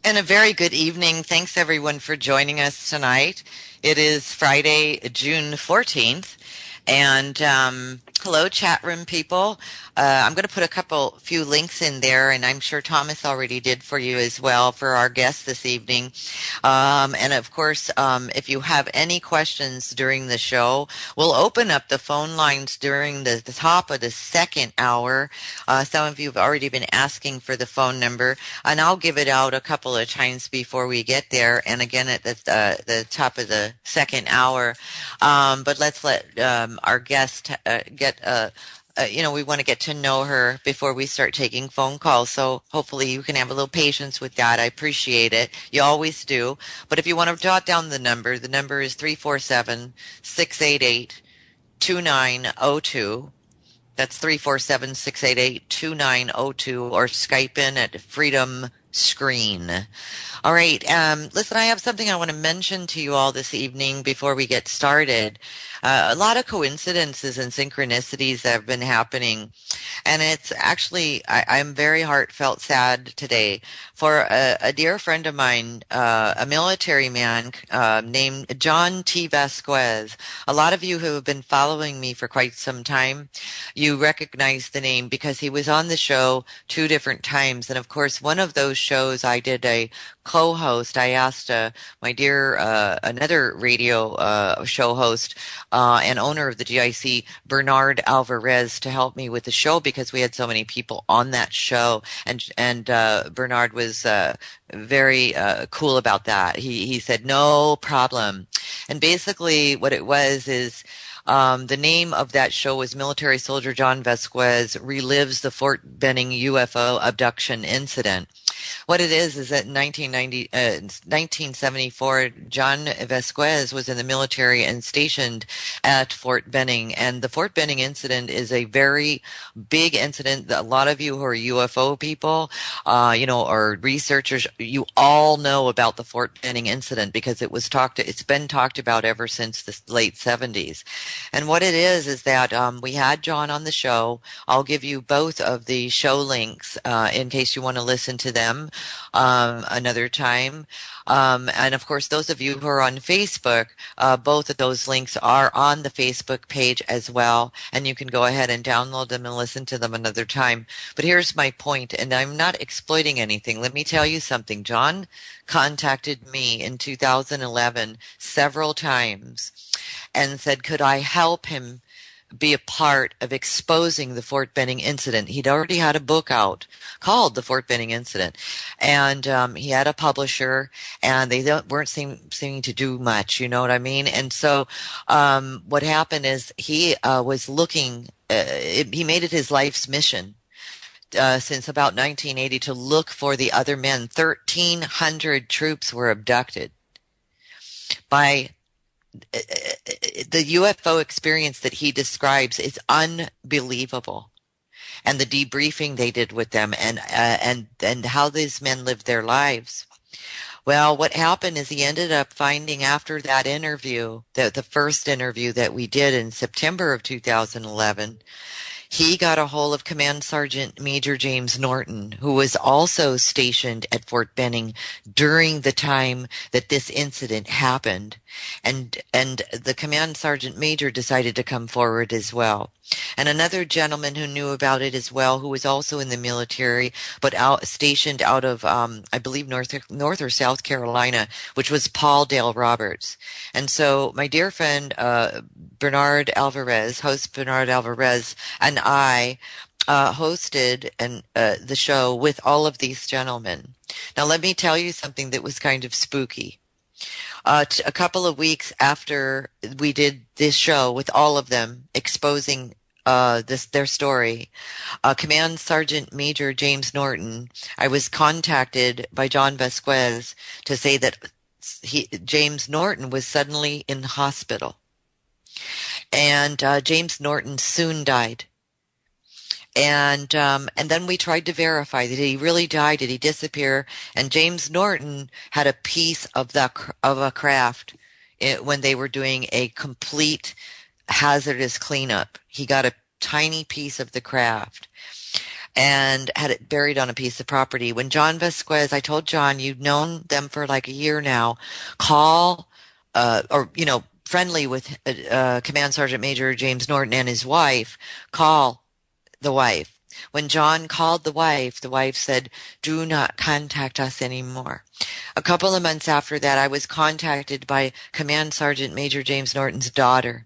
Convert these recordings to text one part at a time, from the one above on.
And a very good evening. Thanks everyone for joining us tonight. It is Friday, June 14th. And hello, chat room people. I'm going to put few links in there, and I'm sure Thomas already did for you as well for our guest this evening. And of course, if you have any questions during the show, we'll open up the phone lines during the top of the second hour. Some of you have already been asking for the phone number, and I'll give it out a couple of times before we get there, and again at the top of the second hour. But let's let our guest get we want to get to know her before we start taking phone calls. So hopefully you can have a little patience with that. I appreciate it. You always do. But if you want to jot down the number is 347-688-2902. That's 347-688-2902, or Skype in at Freedom Screen. All right. Listen, I have something I want to mention to you all this evening before we get started. A lot of coincidences and synchronicities have been happening. And it's actually, I'm very heartfelt sad today for a dear friend of mine, a military man named John T. Vasquez. A lot of you who have been following me for quite some time, you recognize the name because he was on the show two different times. And of course, one of those shows I did a co-host. I asked my dear another radio show host and owner of the GIC, Bernard Alvarez, to help me with the show because we had so many people on that show, and Bernard was very cool about that. He said no problem, and basically what it was is. The name of that show was Military Soldier John Vasquez Relives the Fort Benning UFO Abduction Incident. What it is that in 1974, John Vasquez was in the military and stationed at Fort Benning. And the Fort Benning incident is a very big incident that a lot of you who are UFO people, or researchers, you all know about the Fort Benning incident because it's been talked about ever since the late 70s. And what it is that we had John on the show. I'll give you both of the show links in case you want to listen to them another time. And of course, those of you who are on Facebook, both of those links are on the Facebook page as well. And you can go ahead and download them and listen to them another time. But here's my point, and I'm not exploiting anything. Let me tell you something. John contacted me in 2011 several times and said, could I help him be a part of exposing the Fort Benning incident? He'd already had a book out called The Fort Benning Incident, and he had a publisher, and they weren't seeming to do much, you know what I mean? And so what happened is he was looking, he made it his life's mission since about 1980 to look for the other men. 1,300 troops were abducted by the UFO experience that he describes is unbelievable, and the debriefing they did with them, and how these men lived their lives. Well, what happened is he ended up finding after that interview, the first interview that we did in September of 2011, he got a hold of Command Sergeant Major James Norton, who was also stationed at Fort Benning during the time that this incident happened. And the Command Sergeant Major decided to come forward as well. And another gentleman who knew about it as well, who was also in the military, but stationed out of, I believe, North or South Carolina, which was Paul Dale Roberts. And so my dear friend, Bernard Alvarez, host Bernard Alvarez, and I hosted the show with all of these gentlemen. Now, let me tell you something that was kind of spooky. A couple of weeks after we did this show with all of them exposing their story, Command Sergeant Major James Norton, I was contacted by John Vasquez to say that James Norton was suddenly in hospital. And James Norton soon died. And then we tried to verify that he really died. Did he disappear? And James Norton had a piece of a craft when they were doing a complete hazardous cleanup. He got a tiny piece of the craft. and had it buried on a piece of property. When John Vasquez, I told John, you've known them for like a year now, call, or, friendly with Command Sergeant Major James Norton and his wife, call the wife. When John called the wife said, do not contact us anymore. A couple of months after that, I was contacted by Command Sergeant Major James Norton's daughter.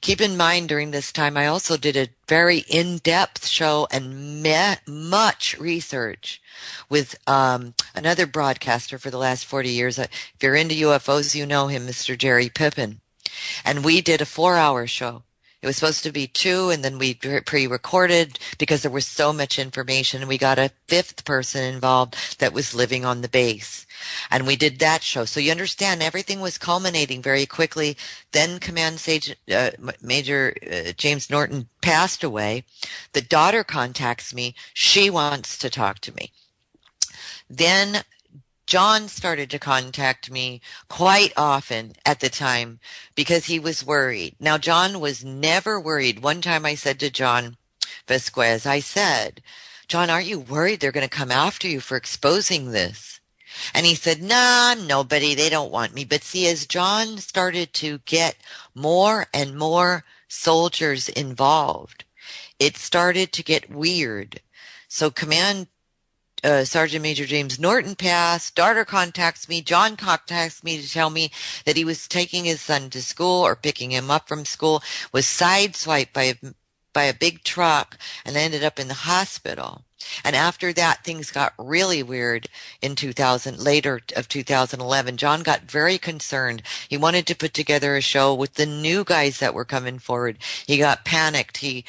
Keep in mind, during this time, I also did a very in-depth show and much research with another broadcaster for the last 40 years. If you're into UFOs, you know him, Mr. Jerry Pippin. And we did a 4-hour show. It was supposed to be 2, and then we pre-recorded because there was so much information. We got a 5th person involved that was living on the base. And we did that show. So you understand, everything was culminating very quickly. Then Major James Norton passed away. The daughter contacts me. She wants to talk to me. Then John started to contact me quite often at the time because he was worried. Now, John was never worried. One time I said to John Vasquez, I said, John, aren't you worried they're going to come after you for exposing this? And he said, nah, nobody, they don't want me. But see, as John started to get more and more soldiers involved, it started to get weird. So Sergeant Major James Norton passed. Daughter contacts me. John contacts me to tell me that he was taking his son to school or picking him up from school, was sideswiped by a big truck, and ended up in the hospital. And after that, things got really weird in later of 2011. John got very concerned. He wanted to put together a show with the new guys that were coming forward. He got panicked. He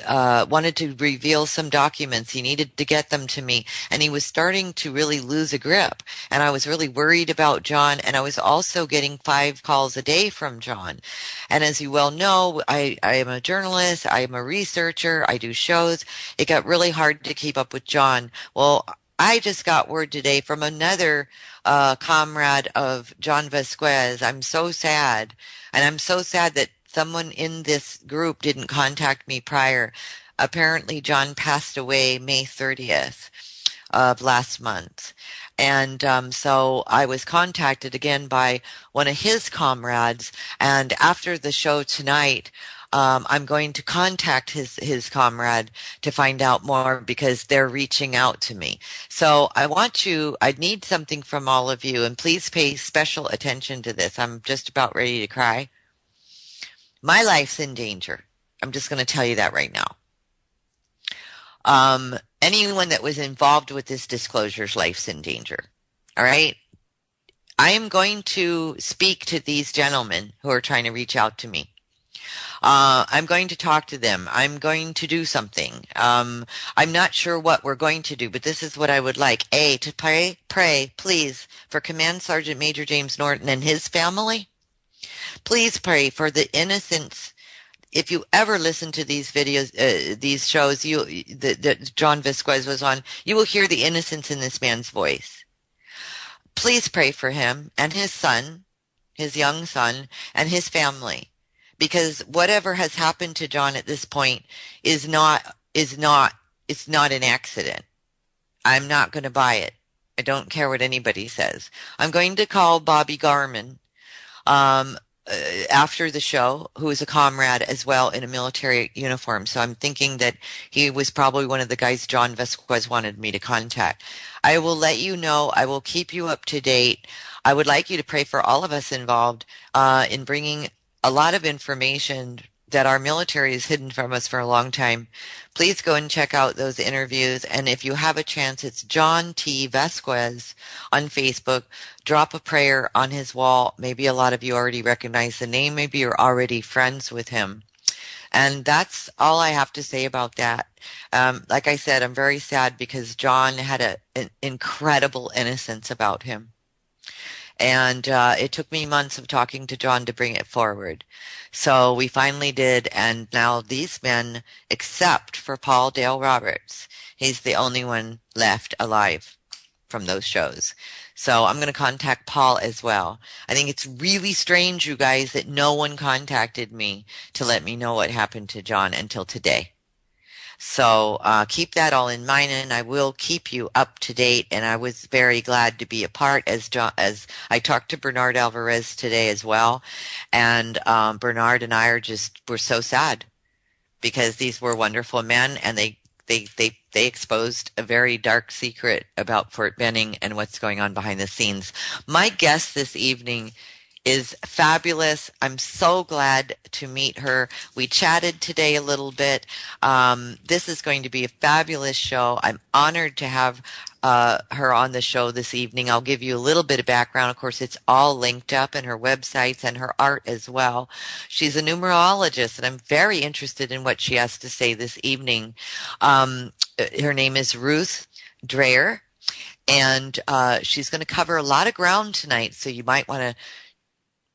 wanted to reveal some documents. He needed to get them to me. And he was starting to really lose a grip. And I was really worried about John. And I was also getting 5 calls a day from John. And as you well know, I am a journalist. I am a researcher. I do shows. It got really hard to keep up with John. Well, I just got word today from another comrade of John Vasquez. I'm so sad. And I'm so sad that someone in this group didn't contact me prior. Apparently, John passed away May 30th of last month. And so I was contacted again by one of his comrades. And after the show tonight, I'm going to contact his comrade to find out more because they're reaching out to me. So I need something from all of you, and please pay special attention to this. I'm just about ready to cry. My life's in danger. I'm just going to tell you that right now. Anyone that was involved with this disclosure's life's in danger. All right? I am going to speak to these gentlemen who are trying to reach out to me. I'm going to talk to them. I'm going to do something. I'm not sure what we're going to do, but this is what I would like. To pray, please, for Command Sergeant Major James Norton and his family. Please pray for the innocents. If you ever listen to these videos, these shows that John Vasquez was on, you will hear the innocence in this man's voice. Please pray for him and his son, his young son, and his family. Because whatever has happened to John at this point it's not an accident. I'm not going to buy it. I don't care what anybody says. I'm going to call Bobby Garman after the show, who is a comrade as well in a military uniform. So I'm thinking that he was probably one of the guys John Vasquez wanted me to contact. I will let you know. I will keep you up to date. I would like you to pray for all of us involved in bringing a lot of information that our military has hidden from us for a long time. Please go and check out those interviews. And if you have a chance, it's John T. Vasquez on Facebook. Drop a prayer on his wall. Maybe a lot of you already recognize the name. Maybe you're already friends with him. And that's all I have to say about that. Like I said, I'm very sad because John had an incredible innocence about him. And it took me months of talking to John to bring it forward. So we finally did, and now these men, except for Paul Dale Roberts, he's the only one left alive from those shows. So I'm going to contact Paul as well. I think it's really strange, you guys, that no one contacted me to let me know what happened to John until today. So keep that all in mind, and I will keep you up to date. And I was very glad to be a part as I talked to Bernard Alvarez today as well. And Bernard and I we're so sad because these were wonderful men, and they exposed a very dark secret about Fort Benning and what's going on behind the scenes. My guest this evening is fabulous. I'm so glad to meet her. We chatted today a little bit. This is going to be a fabulous show. I'm honored to have her on the show this evening. I'll give you a little bit of background. Of course, it's all linked up in her websites and her art as well. She's a numerologist, and I'm very interested in what she has to say this evening. Her name is Ruth Drayer, and she's going to cover a lot of ground tonight, so you might want to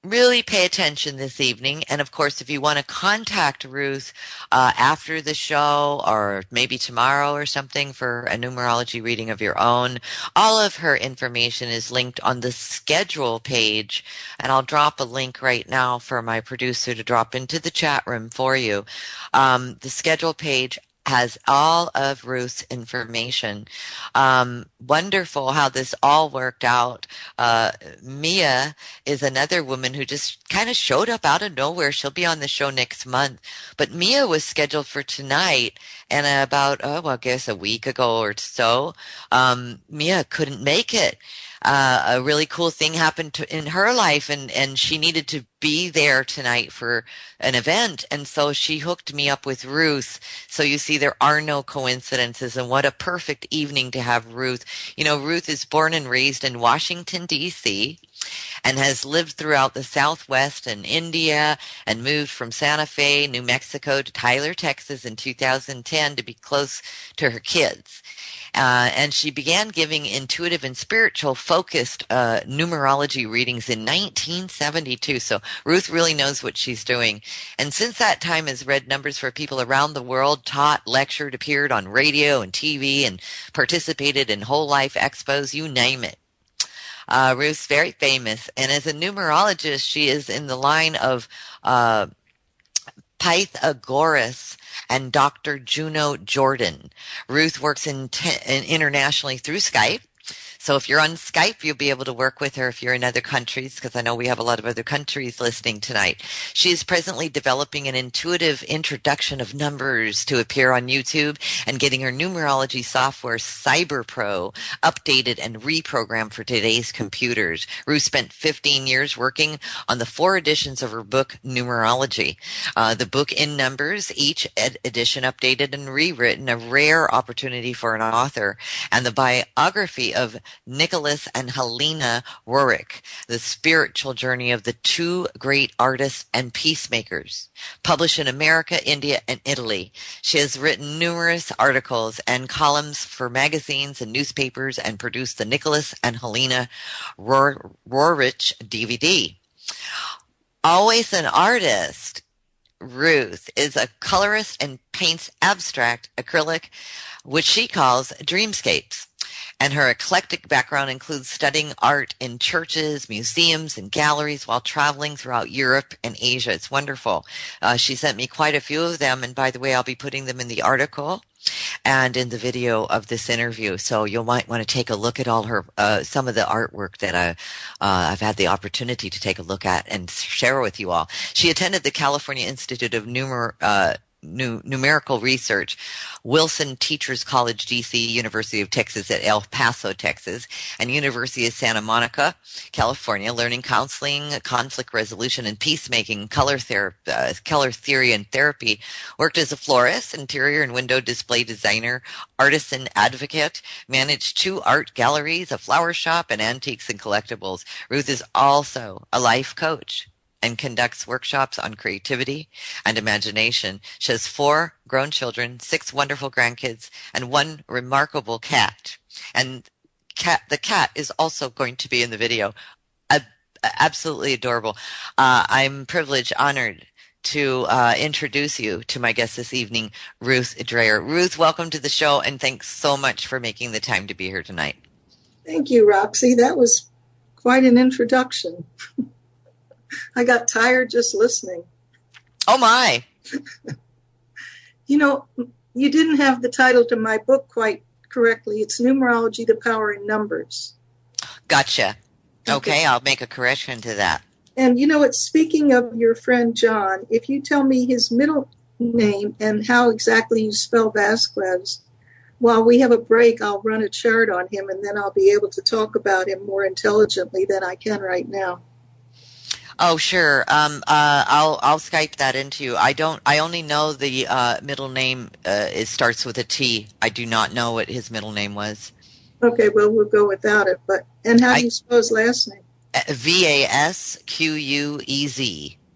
really pay attention this evening. And of course, if you want to contact Ruth after the show or maybe tomorrow or something for a numerology reading of your own, all of her information is linked on the schedule page. And I'll drop a link right now for my producer to drop into the chat room for you. The schedule page has all of Ruth's information. Wonderful how this all worked out. Mia is another woman who just kind of showed up out of nowhere. She'll be on the show next month. But Mia was scheduled for tonight, and about, I guess a week ago or so, Mia couldn't make it. A really cool thing happened in her life, and she needed to be there tonight for an event. And so she hooked me up with Ruth. So you see, there are no coincidences, and what a perfect evening to have Ruth. You know, Ruth is born and raised in Washington, D.C., and has lived throughout the Southwest and India, and moved from Santa Fe, New Mexico to Tyler, Texas in 2010 to be close to her kids. And she began giving intuitive and spiritual focused numerology readings in 1972. So Ruth really knows what she's doing. And since that time has read numbers for people around the world, taught, lectured, appeared on radio and TV, and participated in whole life expos, you name it. Ruth's very famous. And as a numerologist, she is in the line of Pythagoras and Dr. Juno Jordan. Ruth works internationally through Skype. So if you're on Skype, you'll be able to work with her if you're in other countries, because I know we have a lot of other countries listening tonight. She is presently developing an intuitive introduction of numbers to appear on YouTube, and getting her numerology software CyberPro updated and reprogrammed for today's computers. Ruth spent 15 years working on the 4 editions of her book, Numerology. The book in numbers, each edition updated and rewritten, a rare opportunity for an author, and the biography of Nicholas and Helena Roerich, the spiritual journey of the 2 great artists and peacemakers, published in America, India, and Italy. She has written numerous articles and columns for magazines and newspapers, and produced the Nicholas and Helena Roerich DVD. Always an artist, Ruth is a colorist and paints abstract acrylic, which she calls dreamscapes. And her eclectic background includes studying art in churches, museums, and galleries while traveling throughout Europe and Asia. It's wonderful. She sent me quite a few of them. And by the way, I'll be putting them in the article and in the video of this interview. So you might want to take a look at all her, some of the artwork that I've had the opportunity to take a look at and share with you all. She attended the California Institute of Numerical Research, Wilson Teachers College, D.C., University of Texas at El Paso, Texas, and University of Santa Monica, California, learning counseling, conflict resolution, and peacemaking, color theory and therapy. Worked as a florist, interior and window display designer, artisan advocate, managed 2 art galleries, a flower shop, and antiques and collectibles. Ruth is also a life coach and conducts workshops on creativity and imagination. She has 4 grown children, 6 wonderful grandkids, and 1 remarkable cat. And the cat is also going to be in the video. Absolutely adorable. I'm privileged, honored to introduce you to my guest this evening, Ruth Drayer. Ruth, welcome to the show, and thanks so much for making the time to be here tonight. Thank you, Roxy. That was quite an introduction. I got tired just listening. Oh, my. You know, you didn't have the title to my book quite correctly. It's Numerology, the Power in Numbers. Gotcha. Okay, I'll make a correction to that. And you know what, speaking of your friend John, if you tell me his middle name and how exactly you spell Vasquez, while we have a break, I'll run a chart on him, and then I'll be able to talk about him more intelligently than I can right now. Oh, sure. I'll Skype that into you. I only know the middle name. It starts with a T. I do not know what his middle name was. Okay, well, we'll go without it. And how do you spell his last name? Vasquez.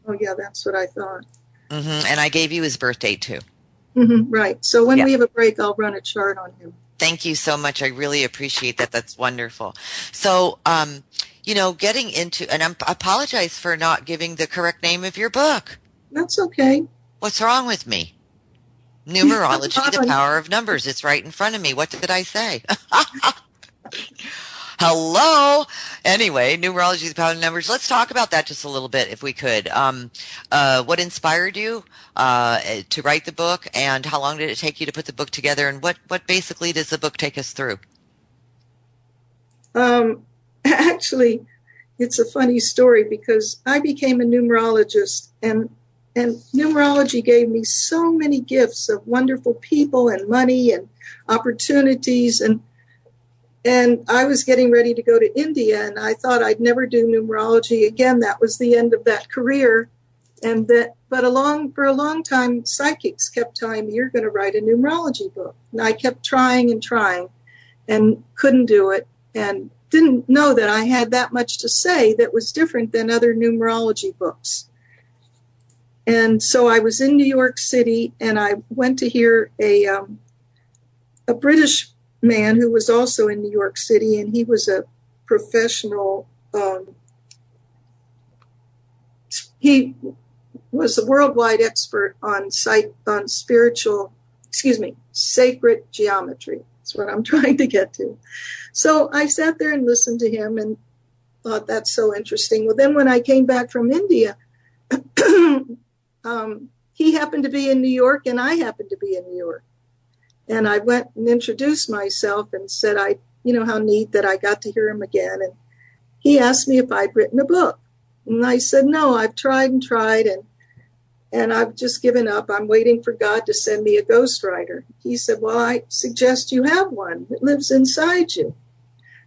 Oh, yeah, that's what I thought. And I gave you his birth date, too. Right. So when we have a break, I'll run a chart on him. Thank you so much. I really appreciate that. That's wonderful. So, getting into, and I apologize for not giving the correct name of your book. That's okay. What's wrong with me? Numerology, the Power of Numbers. It's right in front of me. What did I say? Hello. Anyway, Numerology, the Power of Numbers. Let's talk about that just a little bit, if we could. What inspired you to write the book, and how long did it take you to put the book together, and what basically does the book take us through? Actually, it's a funny story because I became a numerologist, and numerology gave me so many gifts of wonderful people and money and opportunities, and I was getting ready to go to India, and I thought I'd never do numerology again. That was the end of that career. But for a long time, psychics kept telling me, you're going to write a numerology book. And I kept trying and couldn't do it, and didn't know that I had that much to say that was different than other numerology books. And so I was in New York City, and I went to hear a British man who was also in New York City, and he was a professional. He was a worldwide expert on sacred geometry. That's what I'm trying to get to. So I sat there and listened to him and thought, that's so interesting. Well, then when I came back from India, he happened to be in New York, and I happened to be in New York. And I went and introduced myself and said, how neat that I got to hear him again. And he asked me if I'd written a book. And I said, no, I've tried and I've just given up. I'm waiting for God to send me a ghostwriter. He said, well, I suggest you have one. It lives inside you.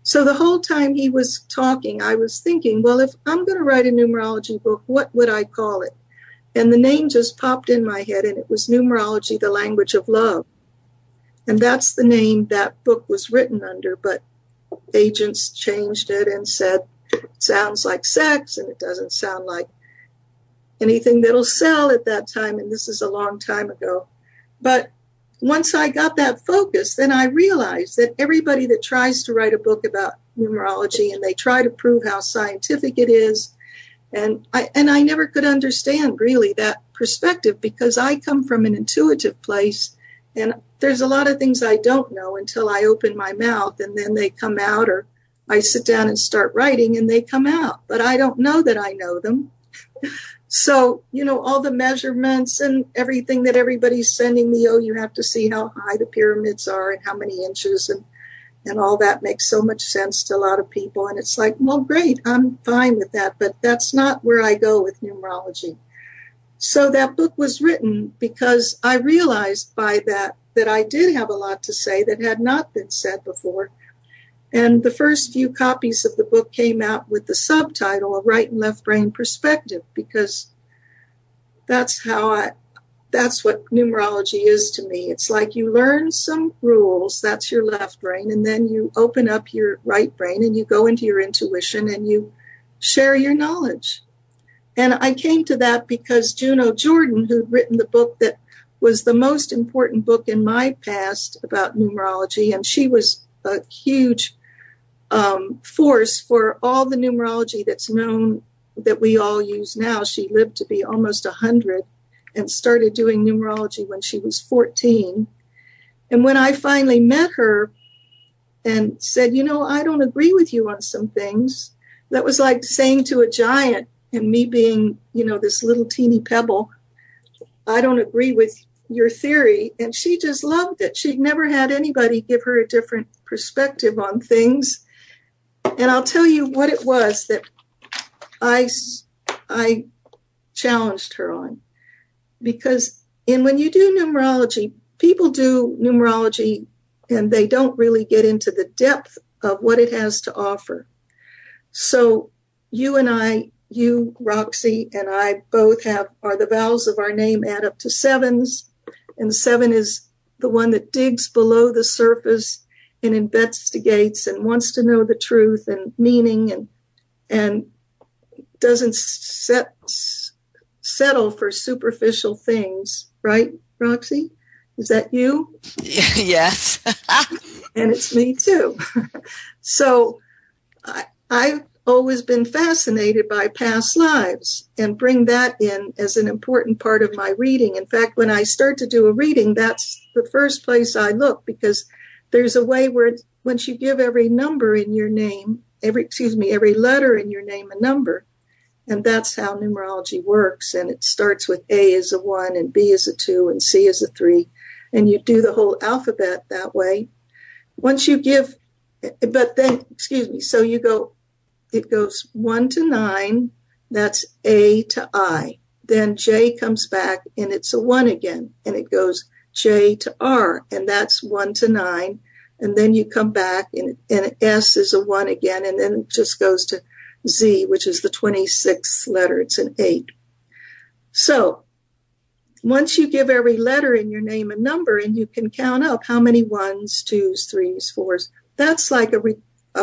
So the whole time he was talking, I was thinking, well, if I'm going to write a numerology book, what would I call it? And the name just popped in my head, and it was Numerology, the Language of Love. And that's the name that book was written under, but agents changed it and said, it sounds like sex, and it doesn't sound like anything that'll sell at that time. And this is a long time ago. But once I got that focus, then I realized that everybody that tries to write a book about numerology, and they try to prove how scientific it is, and I never could understand really that perspective, because I come from an intuitive place, and there's a lot of things I don't know until I open my mouth, and then they come out, or I sit down and start writing and they come out, but I don't know that I know them. So, all the measurements and everything that everybody's sending me, you have to see how high the pyramids are and how many inches, and all that makes so much sense to a lot of people. And it's like, well, great, I'm fine with that, but that's not where I go with numerology. So that book was written because I realized by that I did have a lot to say that had not been said before. And the first few copies of the book came out with the subtitle, A Right and Left Brain Perspective, because that's what numerology is to me. It's like you learn some rules, that's your left brain, and then you open up your right brain and you go into your intuition and you share your knowledge. And I came to that because Juno Jordan, who'd written the book that was the most important book in my past about numerology, and she was a huge force for all the numerology that's known that we all use now. She lived to be almost 100 and started doing numerology when she was 14. And when I finally met her and said, I don't agree with you on some things, that was like saying to a giant, and me being, this little teeny pebble, I don't agree with your theory, and she just loved it. She'd never had anybody give her a different perspective on things. And I'll tell you what it was that I challenged her on. Because when you do numerology, people do numerology and they don't really get into the depth of what it has to offer. So you, Roxy, and I both are the vowels of our name add up to sevens. And 7 is the one that digs below the surface and investigates and wants to know the truth and meaning and doesn't settle for superficial things. Right, Roxy? Is that you? Yes. And it's me too. So I've always been fascinated by past lives and bring that in as an important part of my reading. In fact, when I start to do a reading, that's the first place I look, because there's a way where once you give every number in your name, every letter in your name a number, and that's how numerology works. And it starts with A as a 1 and B as a 2 and C as a 3. And you do the whole alphabet that way. Once you give, so you go, it goes 1 to 9, that's A to I. Then J comes back and it's a 1 again, and it goes J to R, and that's 1 to 9. And then you come back and S is a 1 again, and then it just goes to Z, which is the 26th letter. It's an 8. So once you give every letter in your name a number, and you can count up how many 1s, 2s, 3s, 4s, that's like a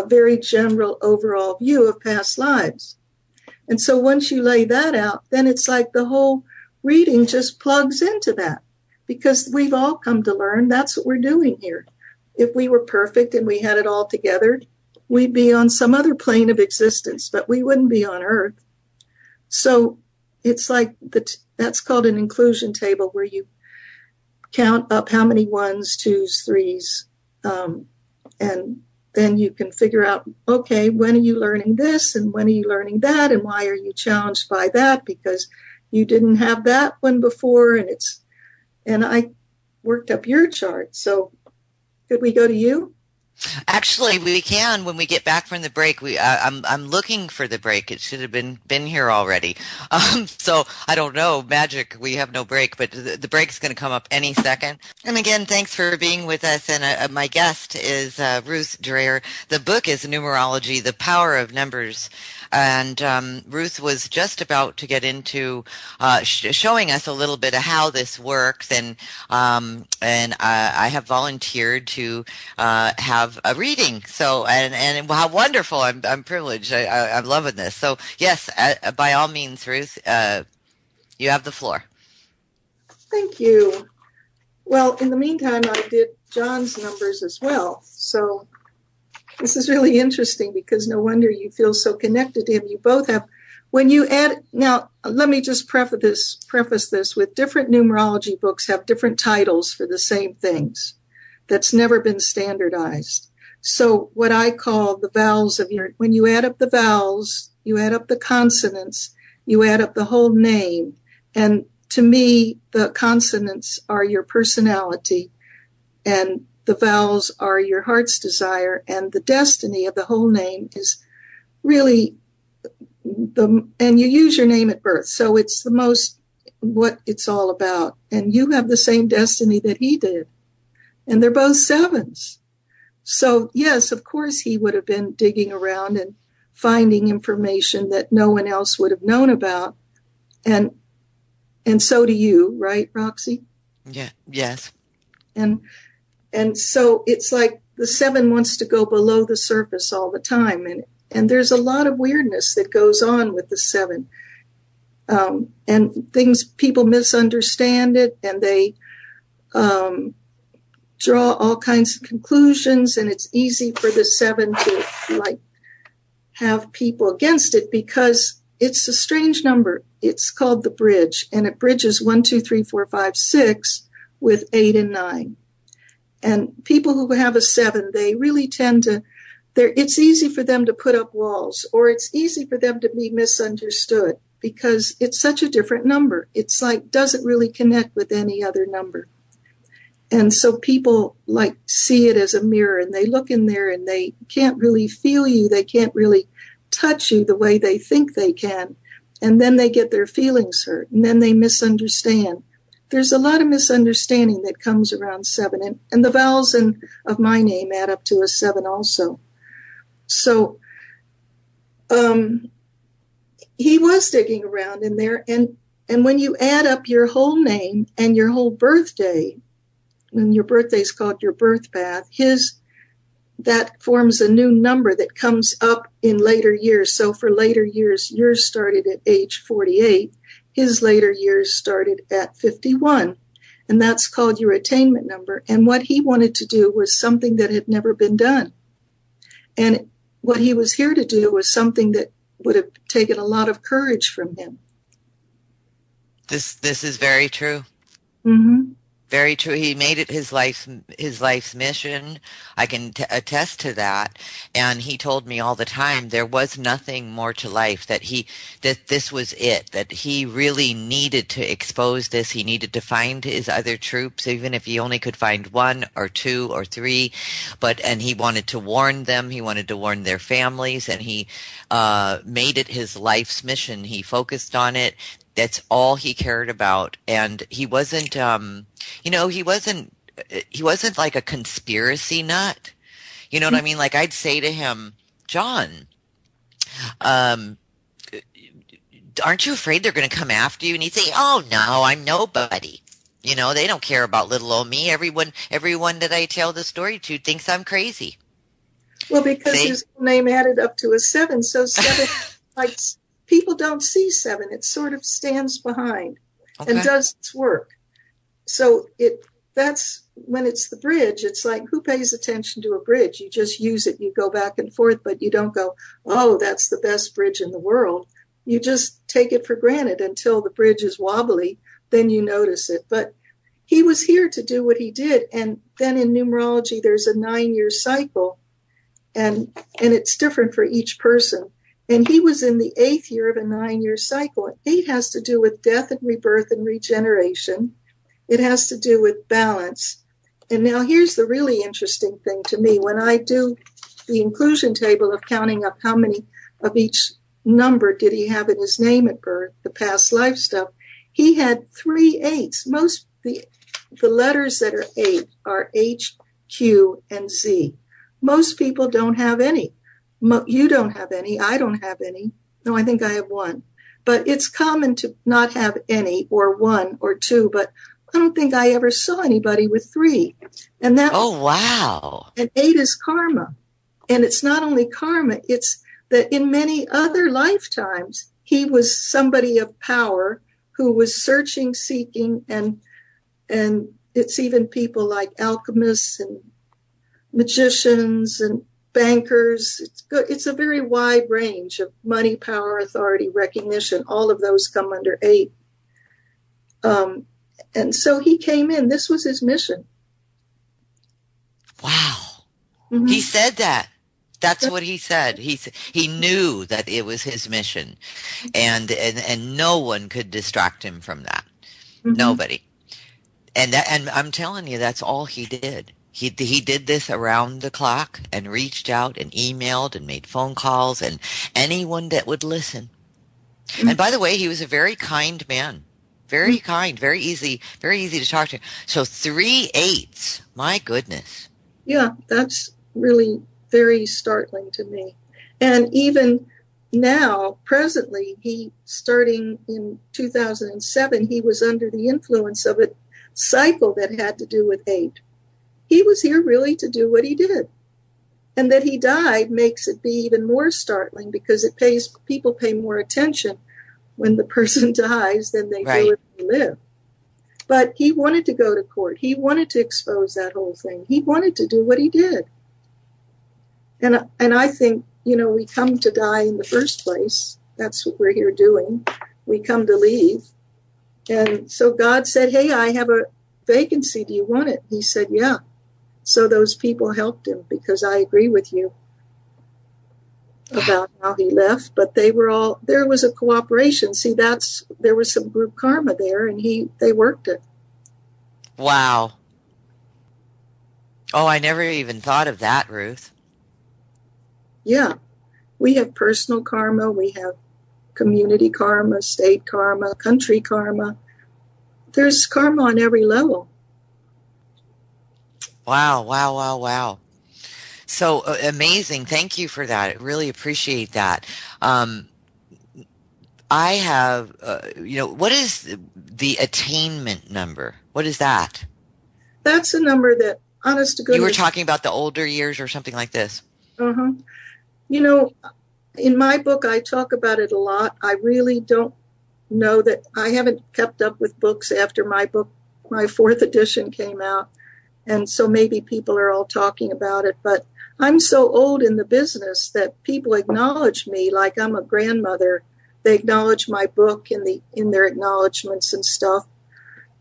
very general overall view of past lives. And so once you lay that out, then it's like the whole reading just plugs into that, because we've all come to learn that's what we're doing here. If we were perfect and we had it all together, we'd be on some other plane of existence, but we wouldn't be on Earth. So it's like that's called an inclusion table, where you count up how many 1s, 2s, 3s, and then you can figure out, okay, when are you learning this and when are you learning that, and why are you challenged by that, because you didn't have that one before. And I worked up your chart. So could we go to you? Actually, we can when we get back from the break. I'm looking for the break. It should have been here already. So I don't know. Magic. We have no break, but the break is going to come up any second. And again, thanks for being with us. And my guest is Ruth Drayer. The book is Numerology: The Power of Numbers. And Ruth was just about to get into showing us a little bit of how this works, and I have volunteered to have a reading. So and how wonderful! I'm privileged. I'm loving this. So yes, by all means, Ruth, you have the floor. Thank you. Well, in the meantime, I did John's numbers as well. So this is really interesting, because no wonder you feel so connected to him. You both have, when you add, now let me just preface this with different numerology books have different titles for the same things. That's never been standardized. So what I call the vowels of when you add up the vowels, you add up the consonants, you add up the whole name. And to me, the consonants are your personality, and the vowels are your heart's desire, and the destiny of the whole name is really and you use your name at birth. So it's the most what it's all about. And you have the same destiny that he did. And they're both 7s. So yes, of course he would have been digging around and finding information that no one else would have known about. And so do you, right, Roxy? Yeah. Yes. And so it's like the 7 wants to go below the surface all the time. And there's a lot of weirdness that goes on with the 7. And people misunderstand it, and they draw all kinds of conclusions. And it's easy for the 7 to have people against it, because it's a strange number. It's called the bridge, and it bridges 1, 2, 3, 4, 5, 6 with 8 and 9. And people who have a 7, they really tend to, it's easy for them to put up walls, or it's easy for them to be misunderstood. because it's such a different number. It's like, doesn't really connect with any other number. And so people like see it as a mirror, and they look in there and they can't really feel you. They can't really touch you the way they think they can. And then they get their feelings hurt, and then they misunderstand. There's a lot of misunderstanding that comes around 7, and the vowels of my name add up to a 7 also. So he was digging around in there, and when you add up your whole name and your whole birthday, when your birthday is called your birth path, that forms a new number that comes up in later years. So for later years, yours started at age 48. His later years started at 51. And that's called your attainment number. And what he wanted to do was something that had never been done. And what he was here to do was something that would have taken a lot of courage from him. This is very true. Mm-hmm. Very true. He made it his life's mission. I can attest to that. And he told me all the time there was nothing more to life, that this was it, that he really needed to expose this. He needed to find his other troops, even if he only could find 1 or 2 or 3. And he wanted to warn them. He wanted to warn their families, and he made it his life's mission. He focused on it. That's all he cared about. And he wasn't, he wasn't like a conspiracy nut. You know what I mean? Like, I'd say to him, John, aren't you afraid they're going to come after you? And he'd say, oh no, I'm nobody. They don't care about little old me. Everyone that I tell the story to thinks I'm crazy. Well, because his name added up to a 7. So 7, like, people don't see 7. It sort of stands behind and does its work. So that's when it's the bridge. It's like, who pays attention to a bridge? You just use it. You go back and forth, but you don't go, oh, that's the best bridge in the world. You just take it for granted until the bridge is wobbly. Then you notice it. But he was here to do what he did. And then in numerology, there's a 9-year cycle, and it's different for each person. And he was in the 8th year of a 9-year cycle. And 8 has to do with death and rebirth and regeneration. It has to do with balance. And now here's the really interesting thing to me. When I do the inclusion table of counting up how many of each number did he have in his name at birth, the past life stuff, he had 3 8s. Most the letters that are 8 are H, Q, and Z. Most people don't have any. You don't have any. I don't have any. No, I think I have 1. But it's common to not have any, or 1 or 2. But I don't think I ever saw anybody with 3. And that. Oh, wow. And 8 is karma. And it's not only karma, it's that in many other lifetimes, he was somebody of power who was searching, seeking, and it's even people like alchemists and magicians and bankers. It's good. It's a very wide range of money, power, authority, recognition. All of those come under 8. And so he came in. This was his mission. Wow. Mm-hmm. He said that. That's what he said. He knew that it was his mission, and no one could distract him from that. Mm-hmm. Nobody. And I'm telling you, that's all he did. He did this around the clock and reached out and emailed and made phone calls, and anyone that would listen. Mm-hmm. And by the way, he was a very kind man. Very mm-hmm. kind, very easy to talk to. So 3 8s, my goodness. Yeah, that's really very startling to me. And even now, presently, starting in 2007, he was under the influence of a cycle that had to do with 8. He was here really to do what he did. And that he died makes it be even more startling, because people pay more attention when the person dies than they do if they live. But he wanted to go to court. He wanted to expose that whole thing. He wanted to do what he did. And I think, we come to die in the first place. That's what we're here doing. We come to leave. And so God said, hey, I have a vacancy. Do you want it? He said, yeah. So those people helped him, because I agree with you. about how he left, but they were all, there was a cooperation. See, there was some group karma there, and they worked it. Wow. Oh, I never even thought of that, Ruth. Yeah. We have personal karma, we have community karma, state karma, country karma. There's karma on every level. Wow, wow, wow, wow. So amazing. Thank you for that. I really appreciate that. I have, what is the attainment number? What is that? That's a number that, honest to goodness. You were talking about the older years or something like this. Uh-huh. You know, in my book, I talk about it a lot. I really don't know that I haven't kept up with books after my book, my 4th edition came out. And so maybe people are all talking about it, but I'm so old in the business that people acknowledge me like I'm a grandmother. They acknowledge my book in their acknowledgments and stuff.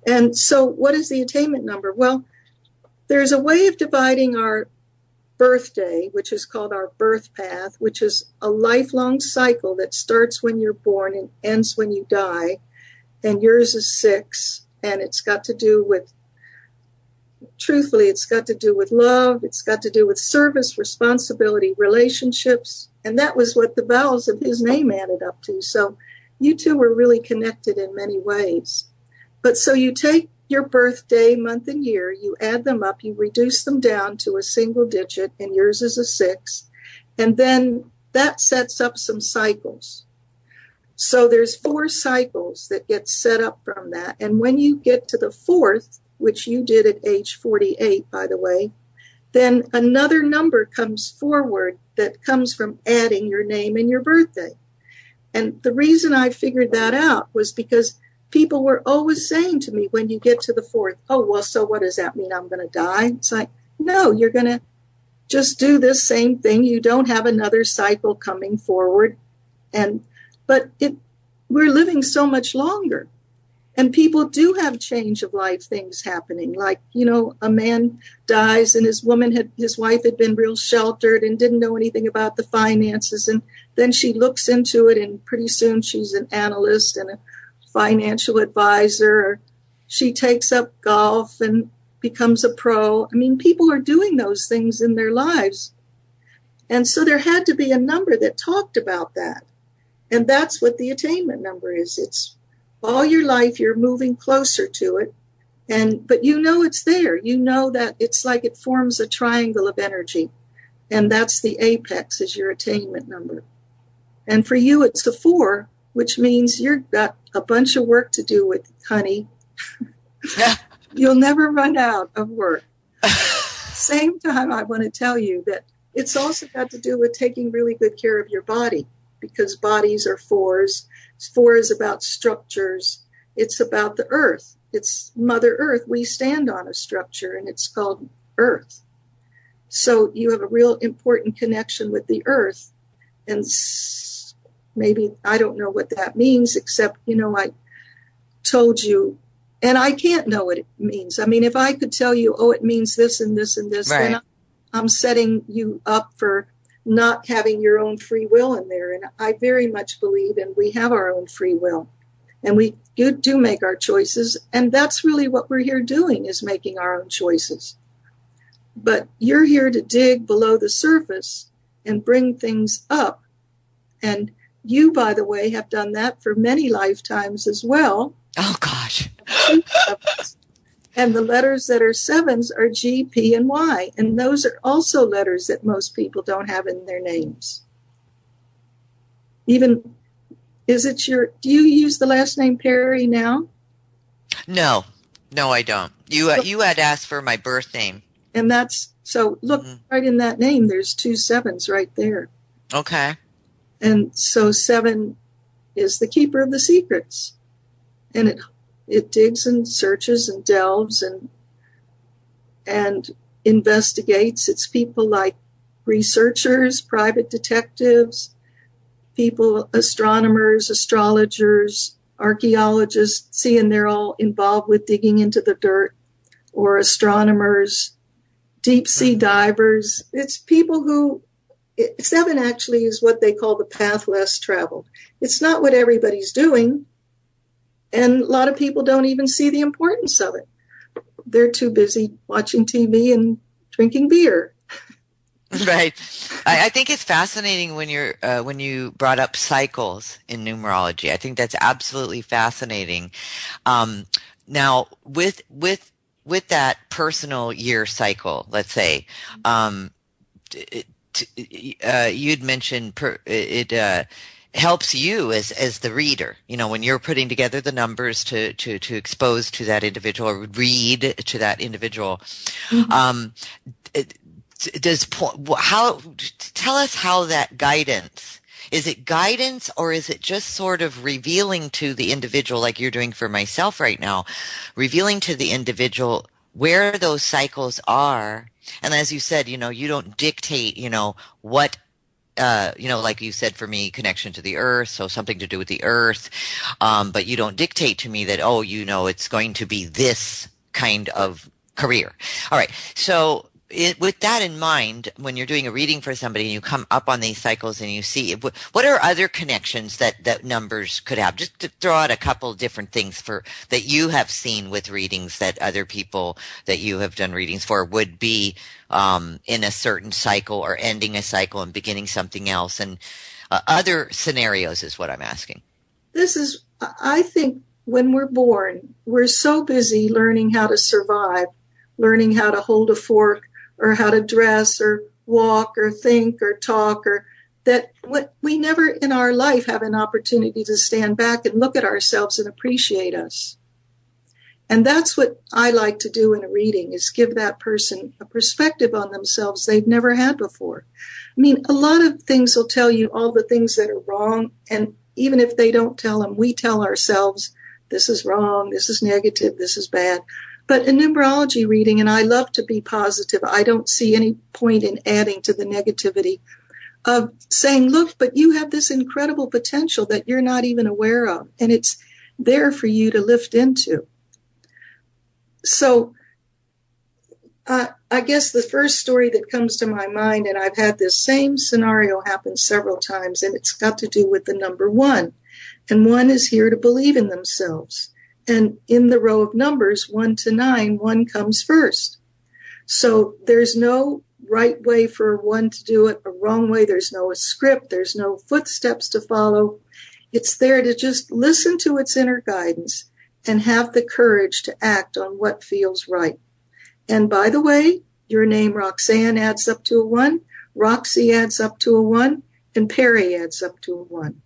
And so what is the attainment number? Well, there's a way of dividing our birthday, which is called our birth path, which is a lifelong cycle that starts when you're born and ends when you die. And yours is 6, and it's got to do with, truthfully, it's got to do with love. It's got to do with service, responsibility, relationships. And that was what the vowels of his name added up to. So you two were really connected in many ways. But so you take your birthday, month, and year, you add them up, you reduce them down to a single digit, and yours is a 6. And then that sets up some cycles. So there's 4 cycles that get set up from that. And when you get to the 4th, which you did at age 48, by the way, then another number comes forward that comes from adding your name and your birthday. And the reason I figured that out was because people were always saying to me, when you get to the 4th, oh, well, so what does that mean? I'm going to die? It's like, no, you're going to just do this same thing. You don't have another cycle coming forward. But we're living so much longer. And people do have change of life things happening. Like, a man dies and his wife had been real sheltered and didn't know anything about the finances. And then she looks into it, and pretty soon she's an analyst and a financial advisor. She takes up golf and becomes a pro. I mean, people are doing those things in their lives. And so there had to be a number that talked about that. And that's what the attainment number is. It's all your life, you're moving closer to it. But it's there. You know that it's like it forms a triangle of energy. And that's the apex is your attainment number. And for you, it's a 4, which means you've got a bunch of work to do with, honey. You'll never run out of work. Same time, I want to tell you that it's also got to do with taking really good care of your body, because bodies are 4s. 4 is about structures. It's about the earth. It's Mother Earth. We stand on a structure, and it's called Earth. So you have a real important connection with the earth. And maybe I don't know what that means, except, I told you, and I can't know what it means. I mean, if I could tell you, oh, it means this and this and this, right, then I'm setting you up for not having your own free will in there. And I very much believe in we have our own free will, and we do make our choices. And that's really what we're here doing, is making our own choices. But you're here to dig below the surface and bring things up. And you, by the way, have done that for many lifetimes as well. Oh, gosh. And the letters that are 7s are G, P, and Y. And those are also letters that most people don't have in their names. Do you use the last name Perry now? No, I don't. You had asked for my birth name. And so look, right in that name, there's 2 7s right there. Okay. And so 7 is the keeper of the secrets. And it digs and searches and delves and investigates. It's people like researchers, private detectives, people, astronomers, astrologers, archaeologists, and they're all involved with digging into the dirt, or astronomers, deep sea divers. It's people who Seven actually is what they call the path less traveled. It's not what everybody's doing, and a lot of people don't even see the importance of it. They're too busy watching TV and drinking beer. Right. I think it's fascinating when you brought up cycles in numerology. I think that's absolutely fascinating. Now, with that personal year cycle, let's say, you'd mentioned it helps you as the reader, when you're putting together the numbers to expose to that individual or read to that individual. Mm-hmm. Tell us how that guidance, is it guidance or is it just sort of revealing to the individual, like you're doing for myself right now, revealing to the individual where those cycles are? And as you said, you don't dictate, what, like you said, for me, connection to the earth, so something to do with the earth. But you don't dictate to me that, it's going to be this kind of career. All right. So with that in mind, when you're doing a reading for somebody and you come up on these cycles and you see, what are other connections that numbers could have? Just to throw out a couple different things that you have seen with readings that other people that you have done readings for would be in a certain cycle or ending a cycle and beginning something else, and other scenarios is what I'm asking. I think when we're born, we're so busy learning how to survive, learning how to hold a fork, or how to dress or walk or think or talk, or that we never in our life have an opportunity to stand back and look at ourselves and appreciate us. And that's what I like to do in a reading, is give that person a perspective on themselves they've never had before. I mean, a lot of things will tell you all the things that are wrong, and even if they don't tell them, we tell ourselves, this is wrong, this is negative, this is bad. But in numerology reading, and I love to be positive, I don't see any point in adding to the negativity of saying, look, but you have this incredible potential that you're not even aware of, and it's there for you to lift into. So I guess the first story that comes to my mind, and I've had this same scenario happen several times, and it's got to do with the number 1. And 1 is here to believe in themselves. And in the row of numbers, 1 to 9, 1 comes first. So there's no right way for 1 to do it, a wrong way. There's no script. There's no footsteps to follow. It's there to just listen to its inner guidance and have the courage to act on what feels right. And by the way, your name Roxanne adds up to a 1, Roxy adds up to a 1, and Perry adds up to a 1.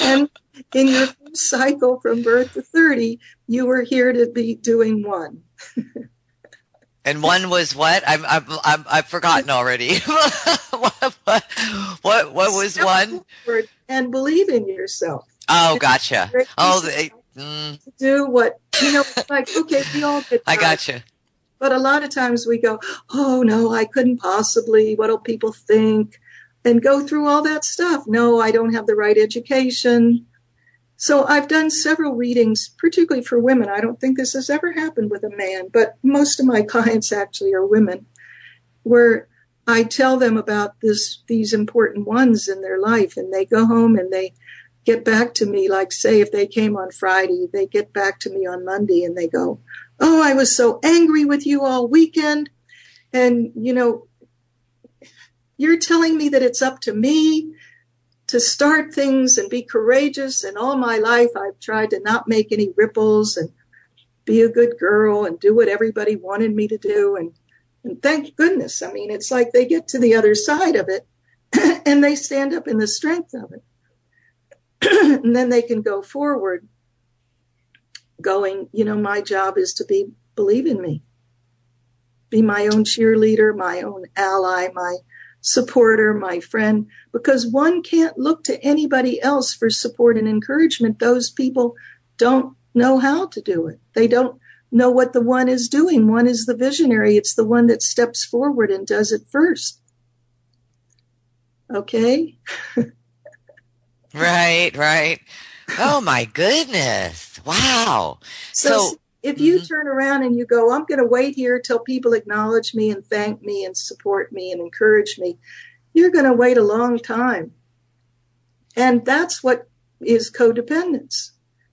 And in your cycle from birth to 30, you were here to be doing 1. And 1 was what? I've forgotten already. what was 1? And believe in yourself. Oh, gotcha. Do what, it's like, okay, we all get I gotcha. But a lot of times we go, oh, no, I couldn't possibly. What'll people think? And go through all that stuff. No, I don't have the right education. So I've done several readings, particularly for women. I don't think this has ever happened with a man, but most of my clients actually are women, where I tell them about these important ones in their life, and they go home and they get back to me, like, say, if they came on Friday, they get back to me on Monday and they go, oh, I was so angry with you all weekend. And, you're telling me that it's up to me to start things and be courageous. And all my life, I've tried to not make any ripples and be a good girl and do what everybody wanted me to do. And thank goodness. I mean, it's like they get to the other side of it and they stand up in the strength of it. And then they can go forward going, my job is to believe in me, be my own cheerleader, my own ally, my supporter, my friend, because one can't look to anybody else for support and encouragement. Those people don't know how to do it. They don't know what the 1 is doing. 1 is the visionary. It's the one that steps forward and does it first. Okay? Right. Oh my goodness. Wow. So If you Hmm. turn around and you go, I'm going to wait here till people acknowledge me and thank me and support me and encourage me, you're going to wait a long time. And that's what is codependence.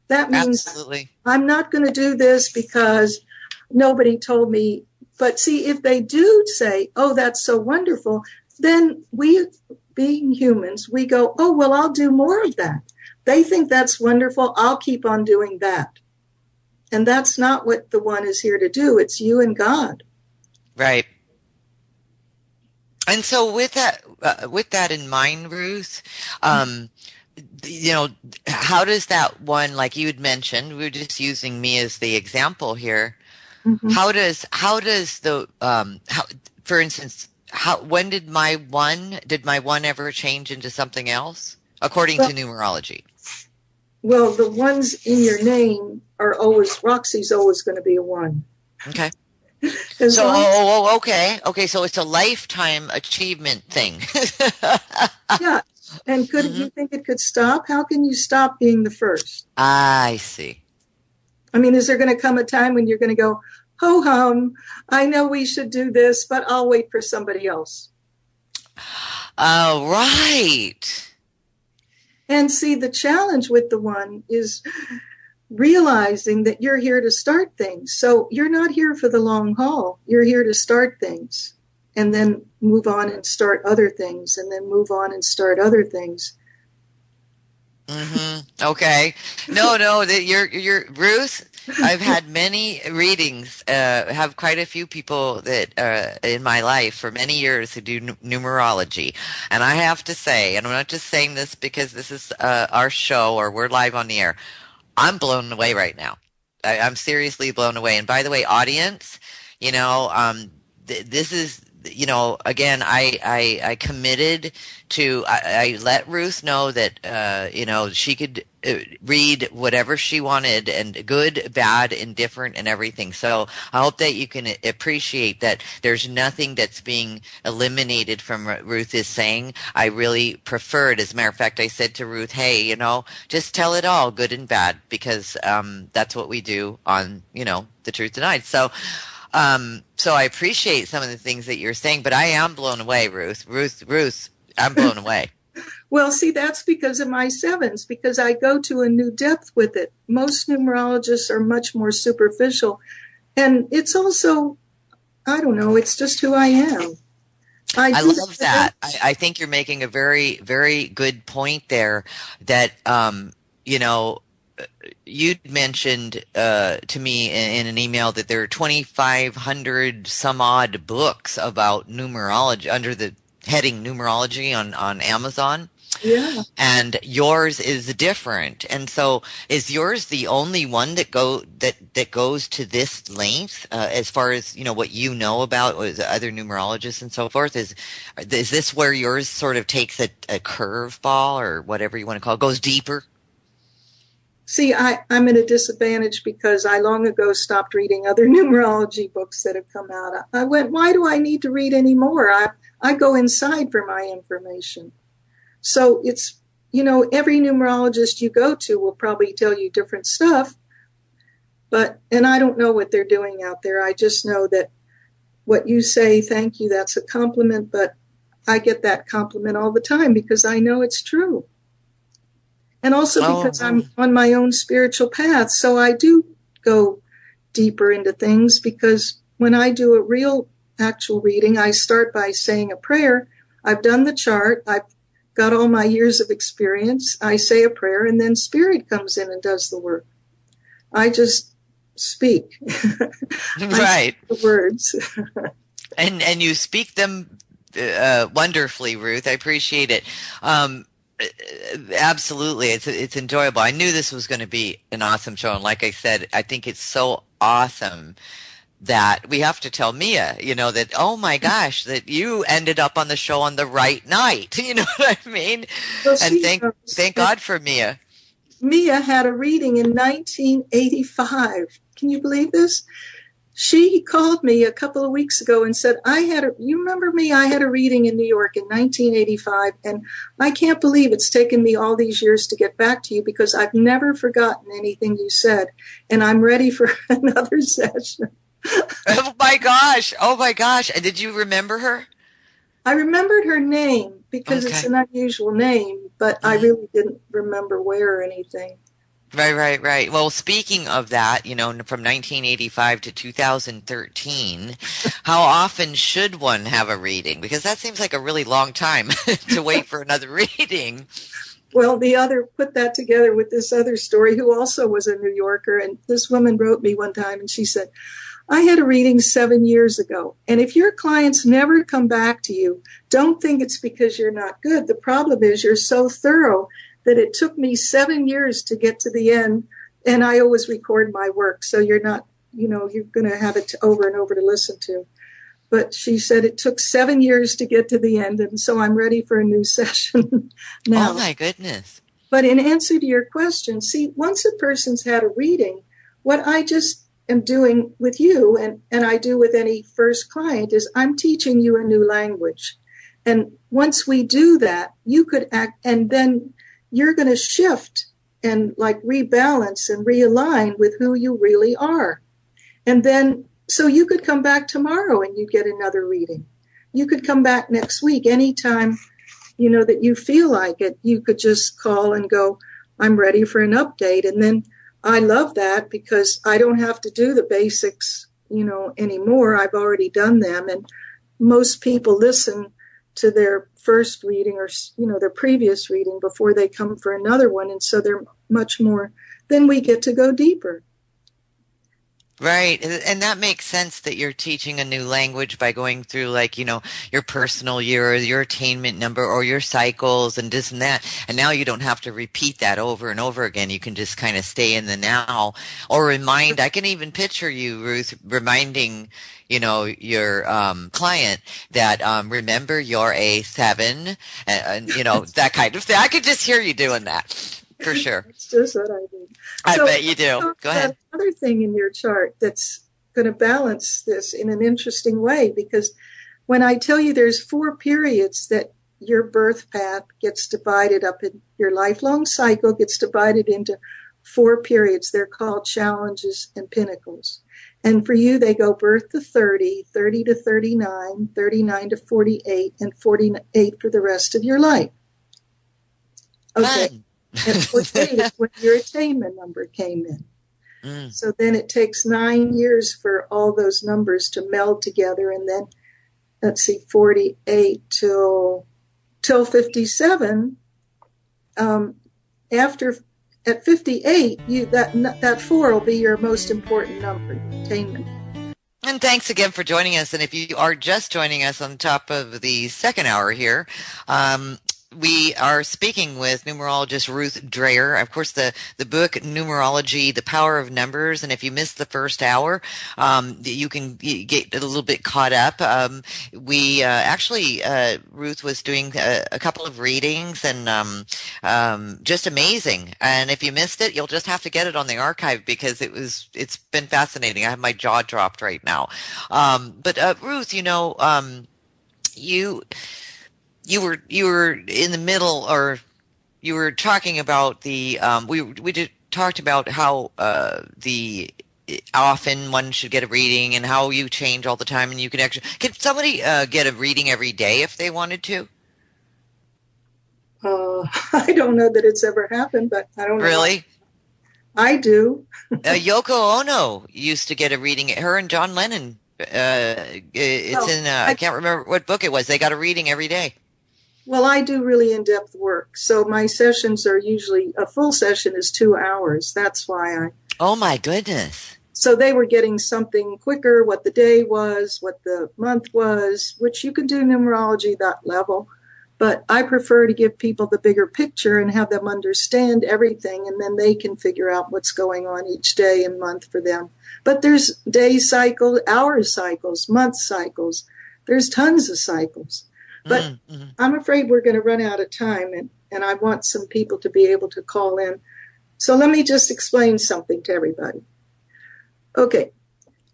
That means Absolutely. I'm not going to do this because nobody told me. But see, if they do say, oh, that's so wonderful, then we, being humans, we go, oh, well, I'll do more of that. They think that's wonderful. I'll keep on doing that. And that's not what the one is here to do. It's you and God. Right. And so with that in mind, Ruth, um, you know, how does that one, like you had mentioned, we were just using me as the example here. Mm-hmm. How does how, for instance, when did my one ever change into something else? According Well, to numerology. well, the ones in your name are always, Roxy's always going to be a one. Okay. As So, long as, okay. Okay. So it's a lifetime achievement thing. yeah. And could Hmm. you think it could stop? How can you stop being the first? I see. I mean, is there going to come a time when you're going to go, ho hum, I know we should do this, but I'll wait for somebody else? Right. And see, the challenge with the one is realizing that you're here to start things. So you're not here for the long haul. You're here to start things and then move on and start other things and then move on and start other things. Hmm. Okay. No, that you're Ruth. I've had many readings, have quite a few people that in my life for many years who do numerology. And I have to say, and I'm not just saying this because this is our show or we're live on the air. I'm blown away right now. I'm seriously blown away. And by the way, audience, you know, this is, you know, again, I committed to, I let Ruth know that, you know, she could read whatever she wanted and good, bad, indifferent, and everything. So I hope that you can appreciate that there's nothing that's being eliminated from what Ruth is saying. I really preferred, as a matter of fact, I said to Ruth, hey, you know, just tell it all, good and bad, because that's what we do on, you know, The Truth Denied. So I appreciate some of the things that you're saying, but I am blown away, Ruth. Ruth, I'm blown away. Well, see, that's because of my sevens, because I go to a new depth with it. Most numerologists are much more superficial. And it's also, I don't know, it's just who I am. I I do love that. that. I think you're making a very, very good point there that, you know, you'd mentioned to me in an email that there are 2,500 some odd books about numerology under the heading numerology on Amazon. Yeah. And yours is different. And so is yours the only one that goes to this length as far as, you know, what you know about with other numerologists and so forth? Is this where yours sort of takes a curveball or whatever you want to call it, goes deeper? See, I'm at a disadvantage because I long ago stopped reading other numerology books that have come out. I went, why do I need to read any more? I go inside for my information. So it's, you know, every numerologist you go to will probably tell you different stuff, and I don't know what they're doing out there. I just know that what you say, thank you, that's a compliment, but I get that compliment all the time because I know it's true. And also because Oh, I'm on my own spiritual path. So I do go deeper into things because when I do a real actual reading, I start by saying a prayer. I've done the chart. I've got all my years of experience. I say a prayer and then spirit comes in and does the work. I just speak. I right. speak the words. And you speak them wonderfully, Ruth. I appreciate it. Absolutely, it's enjoyable. I knew this was going to be an awesome show, and like I said, I think it's so awesome that we have to tell Mia, you know, that, oh my gosh, that you ended up on the show on the right night. You know what I mean? Well, And she knows. thank God for Mia. Mia had a reading in 1985. Can you believe this? She called me a couple of weeks ago and said, you remember me? I had a reading in New York in 1985, and I can't believe it's taken me all these years to get back to you because I've never forgotten anything you said, and I'm ready for another session. Oh my gosh. Oh my gosh. And did you remember her? I remembered her name because it's Okay. an unusual name, but I really didn't remember where or anything. Right. Well, speaking of that, from 1985 to 2013, how often should one have a reading? Because that seems like a really long time to wait for another reading. Well, the other put that together with this other story who also was a New Yorker. And this woman wrote me one time and she said, I had a reading 7 years ago. And if your clients never come back to you, don't think it's because you're not good. The problem is you're so thorough that it took me 7 years to get to the end. And I always record my work. So you're not, you're going to have it over and over to listen to. But she said it took 7 years to get to the end. And so I'm ready for a new session now. Oh my goodness. But in answer to your question, see, once a person's had a reading, what I just am doing with you and I do with any first client is I'm teaching you a new language. And once we do that, you could act, and then you're going to shift and like rebalance and realign with who you really are. And then, so you could come back tomorrow and you get another reading. You could come back next week, anytime, that you feel like it. You could just call and go, I'm ready for an update. And then I love that because I don't have to do the basics, anymore. I've already done them. And most people listen to their first reading or, their previous reading before they come for another one. And so they're much more, then we get to go deeper. Right. And that makes sense that you're teaching a new language by going through your personal year or your attainment number or your cycles and this and that. And now you don't have to repeat that over and over again. You can just kind of stay in the now or I can even picture you, Ruth, reminding, your client that, remember you're a 7 and that kind of thing. I could just hear you doing that. For sure. It's just what I do. I bet you do. Go ahead. Another thing in your chart that's going to balance this in an interesting way, because when I tell you there's 4 periods that your birth path gets divided up in, your lifelong cycle gets divided into 4 periods. They're called challenges and pinnacles. And for you, they go birth to 30, 30 to 39, 39 to 48, and 48 for the rest of your life. Okay. Fun. And 48 is when your attainment number came in. So then it takes 9 years for all those numbers to meld together. And then, 48 till 57. At 58, that 4 will be your most important number, attainment. And thanks again for joining us. And if you are just joining us on top of the second hour here, we are speaking with numerologist Ruth Drayer. Of course, the book Numerology, The Power of Numbers. And if you missed the first hour, you can get a little bit caught up. We actually, Ruth was doing a couple of readings and just amazing. And if you missed it, you'll just have to get it on the archive because it's been fascinating. I have my jaw dropped right now. But Ruth, you were in the middle, or you were talking about the we talked about how the often one should get a reading and how you change all the time, and you can somebody get a reading every day if they wanted to? I don't know that it's ever happened, but I don't know. Really? I do. Yoko Ono used to get a reading. Her and John Lennon. I can't remember what book it was. They got a reading every day. Well, I do really in-depth work. So my sessions are usually, a full session is 2 hours. That's why Oh my goodness. So they were getting something quicker, what the day was, what the month was, which you can do numerology that level. But I prefer to give people the bigger picture and have them understand everything, and then they can figure out what's going on each day and month for them. But there's day cycles, hour cycles, month cycles. There's tons of cycles. But I'm afraid we're going to run out of time, and I want some people to be able to call in. So let me just explain something to everybody. Okay,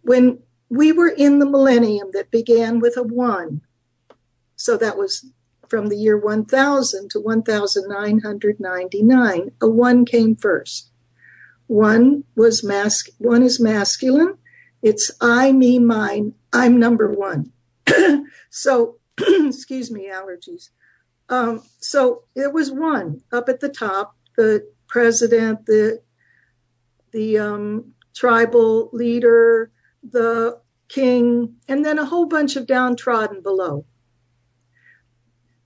when we were in the millennium that began with a 1. So that was from the year 1000 to 1999. A 1 came first. One is masculine. It's I, me, mine. I'm number 1. So, excuse me, allergies. So it was 1 up at the top, the president, the tribal leader, the king, and then a whole bunch of downtrodden below.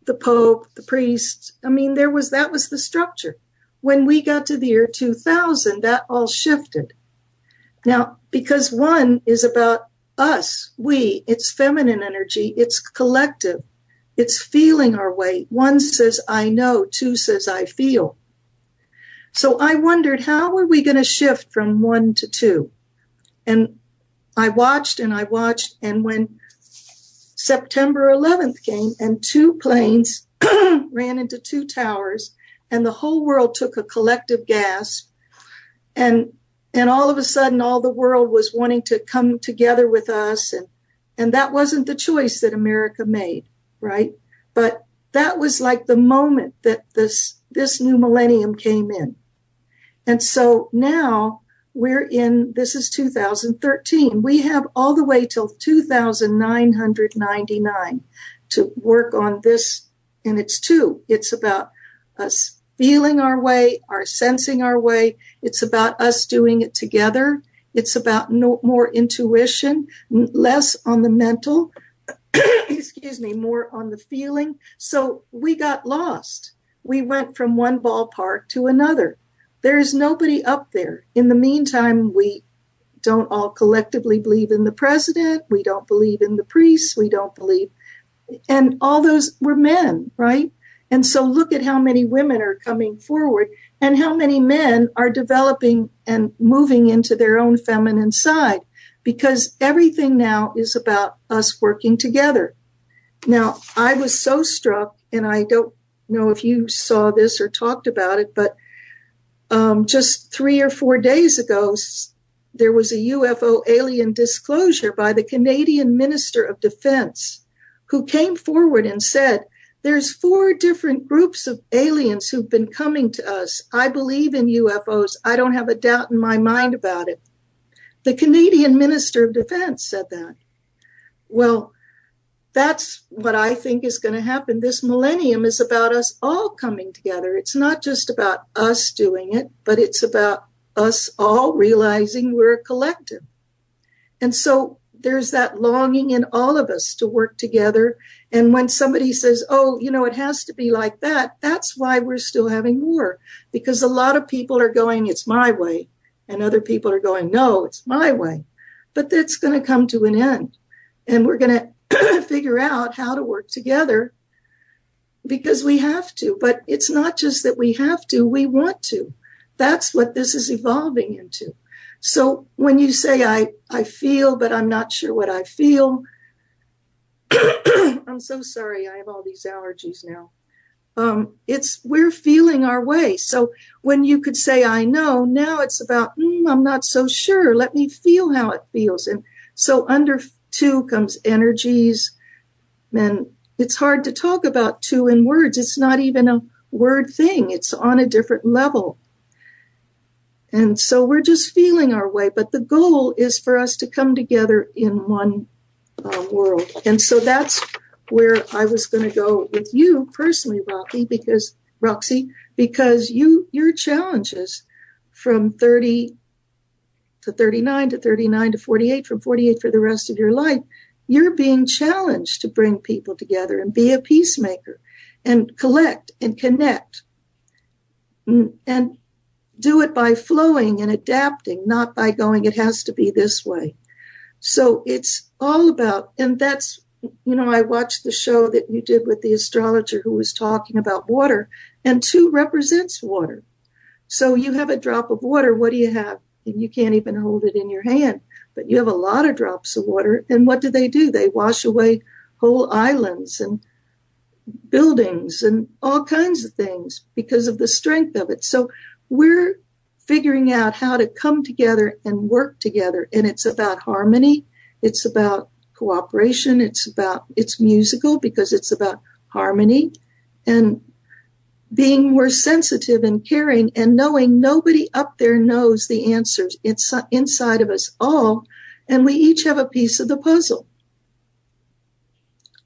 The Pope, the priest. I mean, that was the structure. When we got to the year 2000, that all shifted. Now, because 1 is about us, it's feminine energy, it's collective, it's feeling our way. 1 says, I know, 2 says, I feel. So I wondered, how were we going to shift from 1 to 2? And I watched, and when September 11th came and 2 planes ran into 2 towers, and the whole world took a collective gasp, and all of a sudden all the world was wanting to come together with us, and that wasn't the choice that America made, right? But that was like the moment that this new millennium came in. And so now this is 2013. We have all the way till 2999 to work on this, and it's 2. It's about us feeling our way, our sensing our way. It's about us doing it together. It's about more intuition, less on the mental, excuse me, more on the feeling. So we got lost. We went from one ballpark to another. There is nobody up there. In the meantime, we don't all collectively believe in the president. We don't believe in the priests. We don't believe, and all those were men, right? And so look at how many women are coming forward and how many men are developing and moving into their own feminine side, because everything now is about us working together. Now, I was so struck, and I don't know if you saw this or talked about it, but just 3 or 4 days ago, there was a UFO alien disclosure by the Canadian Minister of Defense, who came forward and said, there's 4 different groups of aliens who've been coming to us. I believe in UFOs. I don't have a doubt in my mind about it. The Canadian Minister of Defense said that. Well, that's what I think is going to happen. This millennium is about us all coming together. It's not just about us doing it, but it's about us all realizing we're a collective. And so there's that longing in all of us to work together. And when somebody says, oh, it has to be like that, that's why we're still having war. Because a lot of people are going, it's my way. And other people are going, no, it's my way. But that's going to come to an end. And we're going to figure out how to work together, because we have to. But it's not just that we have to, we want to. That's what this is evolving into. So when you say I feel, but I'm not sure what I feel, I'm so sorry, I have all these allergies now. We're feeling our way. So when you could say I know, now it's about I'm not so sure. Let me feel how it feels. And so under 2 comes energies, and it's hard to talk about 2 in words. It's not even a word thing. It's on a different level. And so we're just feeling our way. But the goal is for us to come together in one world. And so that's where I was going to go with you personally, Roxy, because your challenges from 30 to 39 to 39 to 48, from 48 for the rest of your life, you're being challenged to bring people together and be a peacemaker and collect and connect and do it by flowing and adapting, not by going, it has to be this way. So it's all about, and that's, I watched the show that you did with the astrologer who was talking about water, and 2 represents water. So you have a drop of water, what do you have? And you can't even hold it in your hand, but you have a lot of drops of water. And what do? They wash away whole islands and buildings and all kinds of things because of the strength of it. So we're figuring out how to come together and work together. And it's about harmony. It's about cooperation. It's musical because it's about harmony and being more sensitive and caring and knowing nobody up there knows the answers. It's inside of us all, and we each have a piece of the puzzle.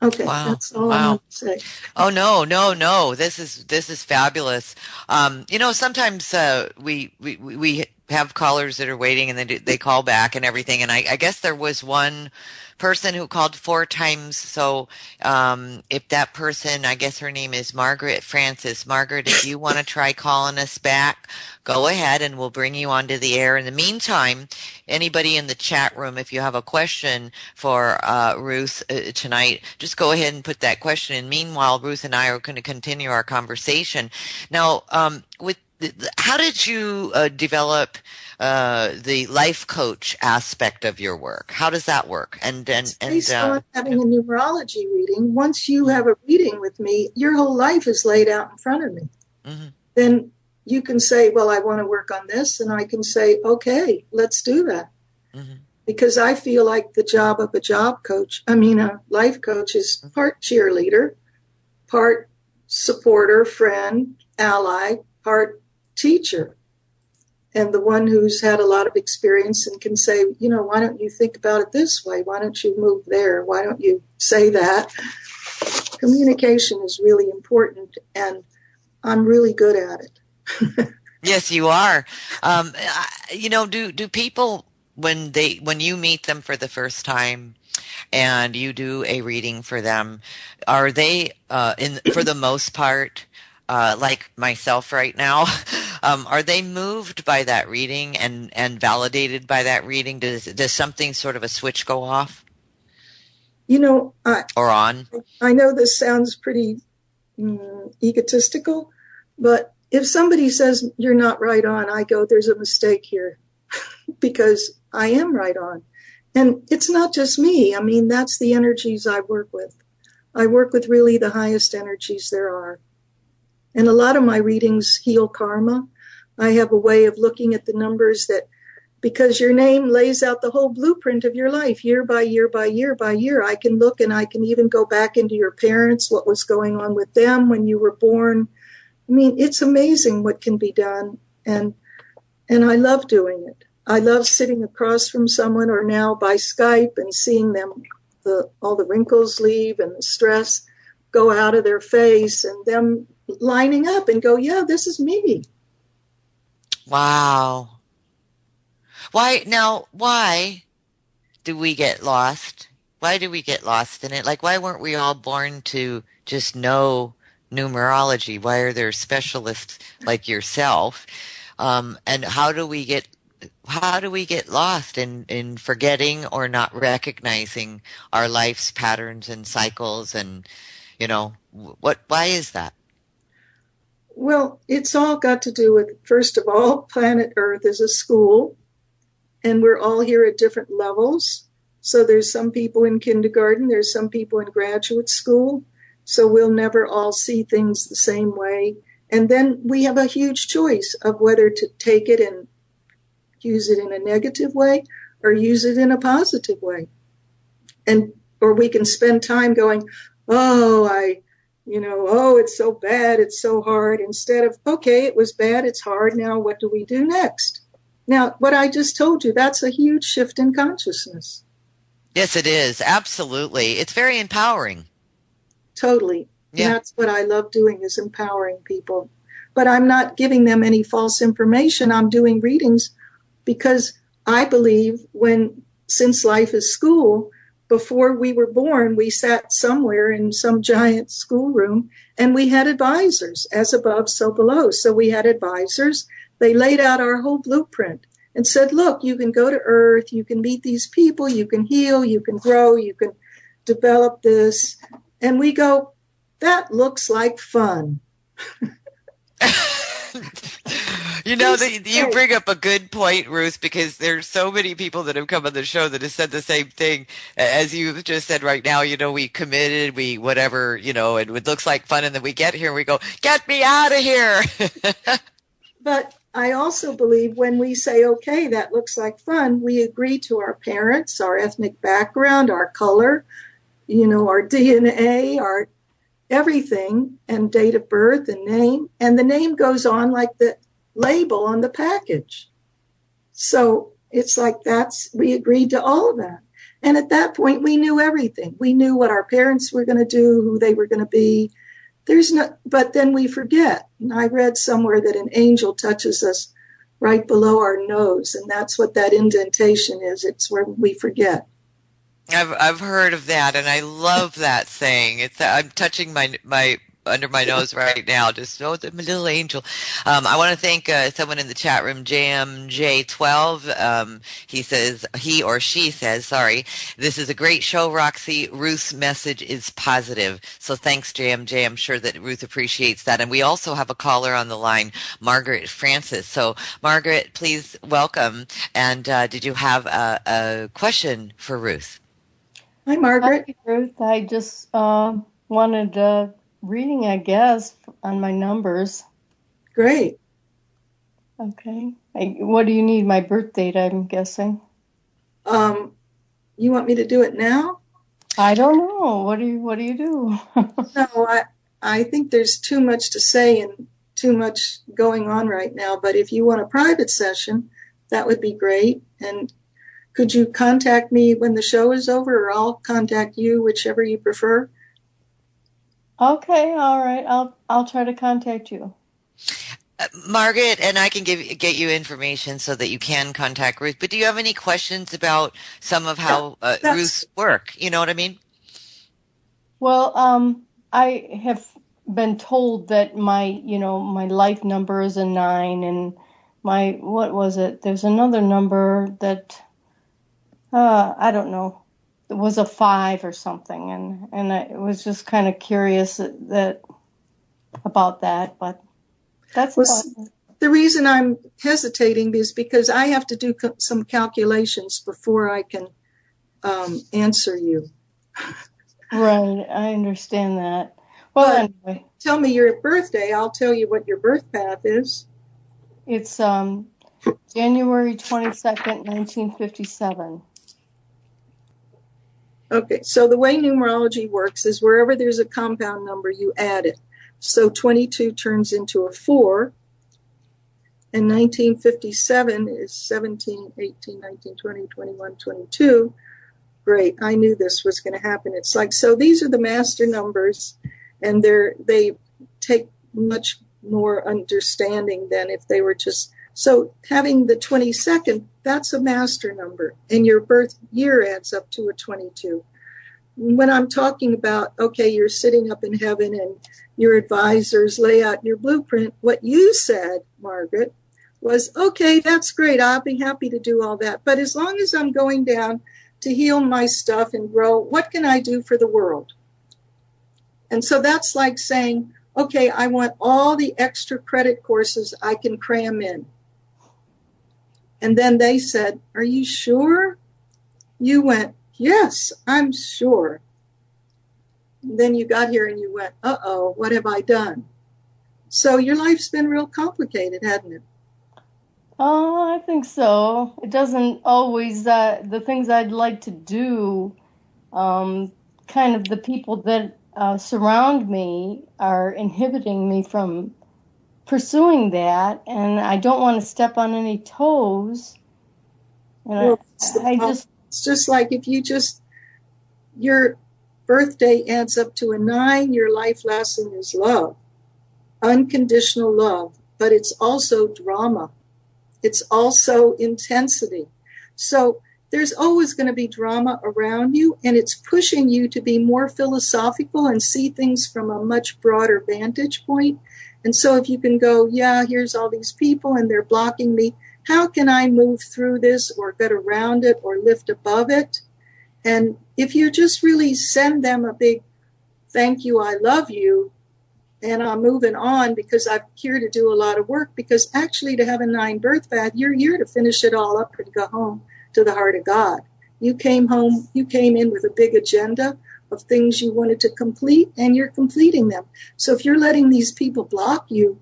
Okay, Wow. that's all I'm going Wow. to say. Oh no, no, no. This is fabulous. Sometimes we have callers that are waiting and they call back and everything. And I guess there was one person who called 4 times. So if that person, I guess her name is Margaret Francis. Margaret, if you want to try calling us back, go ahead and we'll bring you onto the air. In the meantime, anybody in the chat room, if you have a question for Ruth tonight, just go ahead and put that question in. Meanwhile, Ruth and I are going to continue our conversation. Now, how did you develop the life coach aspect of your work? How does that work? It's based on having a numerology reading. Once you have a reading with me, your whole life is laid out in front of me. Mm-hmm. Then you can say, well, I want to work on this. And I can say, okay, let's do that. Mm-hmm. Because I feel like the job of a life coach is part cheerleader, part supporter, friend, ally, part teacher. And the one who's had a lot of experience and can say, why don't you think about it this way? Why don't you move there? Why don't you say that? Communication is really important, and I'm really good at it. Yes, you are. Do people, when you meet them for the first time and you do a reading for them, are they for the most part like myself right now, are they moved by that reading and validated by that reading? Does something sort of a switch go off? Or on? I know this sounds pretty egotistical, but if somebody says you're not right on, I go, there's a mistake here because I am right on. And it's not just me. I mean, that's the energies I work with. I work with really the highest energies there are. And a lot of my readings heal karma. I have a way of looking at the numbers because your name lays out the whole blueprint of your life, year by year by year by year. I can look and I can even go back into your parents, what was going on with them when you were born. I mean, it's amazing what can be done. And I love doing it. I love sitting across from someone or now by Skype and seeing them, all the wrinkles leave and the stress go out of their face and them lining up and go, yeah, this is me. Wow. Why do we get lost? Why do we get lost in it? Like, why weren't we all born to just know numerology? Why are there specialists like yourself? And how do we get lost in forgetting or not recognizing our life's patterns and cycles? And, why is that? Well, it's all got to do with, first of all, planet Earth is a school, and we're all here at different levels. So there's some people in kindergarten, there's some people in graduate school, so we'll never all see things the same way. And then we have a huge choice of whether to take it and use it in a negative way or use it in a positive way. Or we can spend time going, it's so bad, it's so hard, instead of, okay, it was bad, it's hard, now what do we do next? Now, what I just told you, that's a huge shift in consciousness. Yes, it is. Absolutely. It's very empowering. Totally. Yeah. That's what I love doing, is empowering people. But I'm not giving them any false information. I'm doing readings because I believe since life is school, before we were born, we sat somewhere in some giant schoolroom and we had advisors, as above, so below. So we had advisors. They laid out our whole blueprint and said, look, you can go to Earth, you can meet these people, you can heal, you can grow, you can develop this. And we go, that looks like fun. You bring up a good point, Ruth, because there's so many people that have come on the show that have said the same thing as you've just said right now. We committed, whatever, and it looks like fun, and then we get here and we go, get me out of here. But I also believe when we say, okay, that looks like fun, we agree to our parents, our ethnic background, our color, our DNA, our everything, and date of birth and name. And the name goes on like the label on the package. So it's like we agreed to all of that. And at that point, we knew everything. We knew what our parents were going to do, who they were going to be. But then we forget. And I read somewhere that an angel touches us right below our nose, and that's what that indentation is. It's where we forget. I've heard of that, and I love that saying. I'm touching my under my nose right now. Just oh, the little angel. I want to thank someone in the chat room, JMJ12. He or she says, sorry, this is a great show, Roxy. Ruth's message is positive. So thanks, JMJ. I'm sure that Ruth appreciates that. And we also have a caller on the line, Margaret Francis. So Margaret, please welcome. And did you have a question for Ruth? Hi, Margaret. Hi, Ruth. I just wanted reading, I guess, on my numbers. Great. Okay. What do you need? My birth date, I'm guessing. You want me to do it now? I don't know. What do you do? No, I think there's too much to say and too much going on right now. But if you want a private session, that would be great. And could you contact me when the show is over, or I'll contact you, whichever you prefer? Okay, all right. I'll try to contact you. Margaret, and I can get you information so that you can contact Ruth. But do you have any questions about some of how Ruth's work? You know what I mean? Well, I have been told that my life number is a 9, and what was it? There's another number that I don't know. It was a 5 or something, and I was just kind of curious about that, but that's the reason I'm hesitating is because I have to do some calculations before I can answer you. Right, I understand that. Well, anyway, tell me your birthday. I'll tell you what your birth path is. It's January 22nd, 1957. Okay, so the way numerology works is wherever there's a compound number, you add it. So 22 turns into a 4, and 1957 is 17, 18, 19, 20, 21, 22. Great, I knew this was going to happen. It's like, so these are the master numbers, and they take much more understanding than if they were just, so having the 22nd, that's a master number, and your birth year adds up to a 22. When I'm talking about, okay, you're sitting up in heaven and your advisors lay out your blueprint, what you said, Margaret, was, okay, that's great. I'll be happy to do all that. But as long as I'm going down to heal my stuff and grow, what can I do for the world? And so that's like saying, okay, I want all the extra credit courses I can cram in. And then they said, are you sure? You went, yes, I'm sure. And then you got here and you went, uh-oh, what have I done? So your life's been real complicated, hasn't it? Oh, I think so. It doesn't always, the things I'd like to do, kind of the people that surround me are inhibiting me from pursuing that, and I don't want to step on any toes. And it's just like if your birthday adds up to a 9, your life lesson is love, unconditional love, but it's also drama. It's also intensity. So there's always going to be drama around you, and it's pushing you to be more philosophical and see things from a much broader vantage point. And so if you can go, yeah, here's all these people and they're blocking me. How can I move through this or get around it or lift above it? And if you just really send them a big thank you, I love you, and I'm moving on because I'm here to do a lot of work, because actually to have a 9 birth path, you're here to finish it all up and go home to the heart of God. You came in with a big agenda of things you wanted to complete, and you're completing them. So if you're letting these people block you,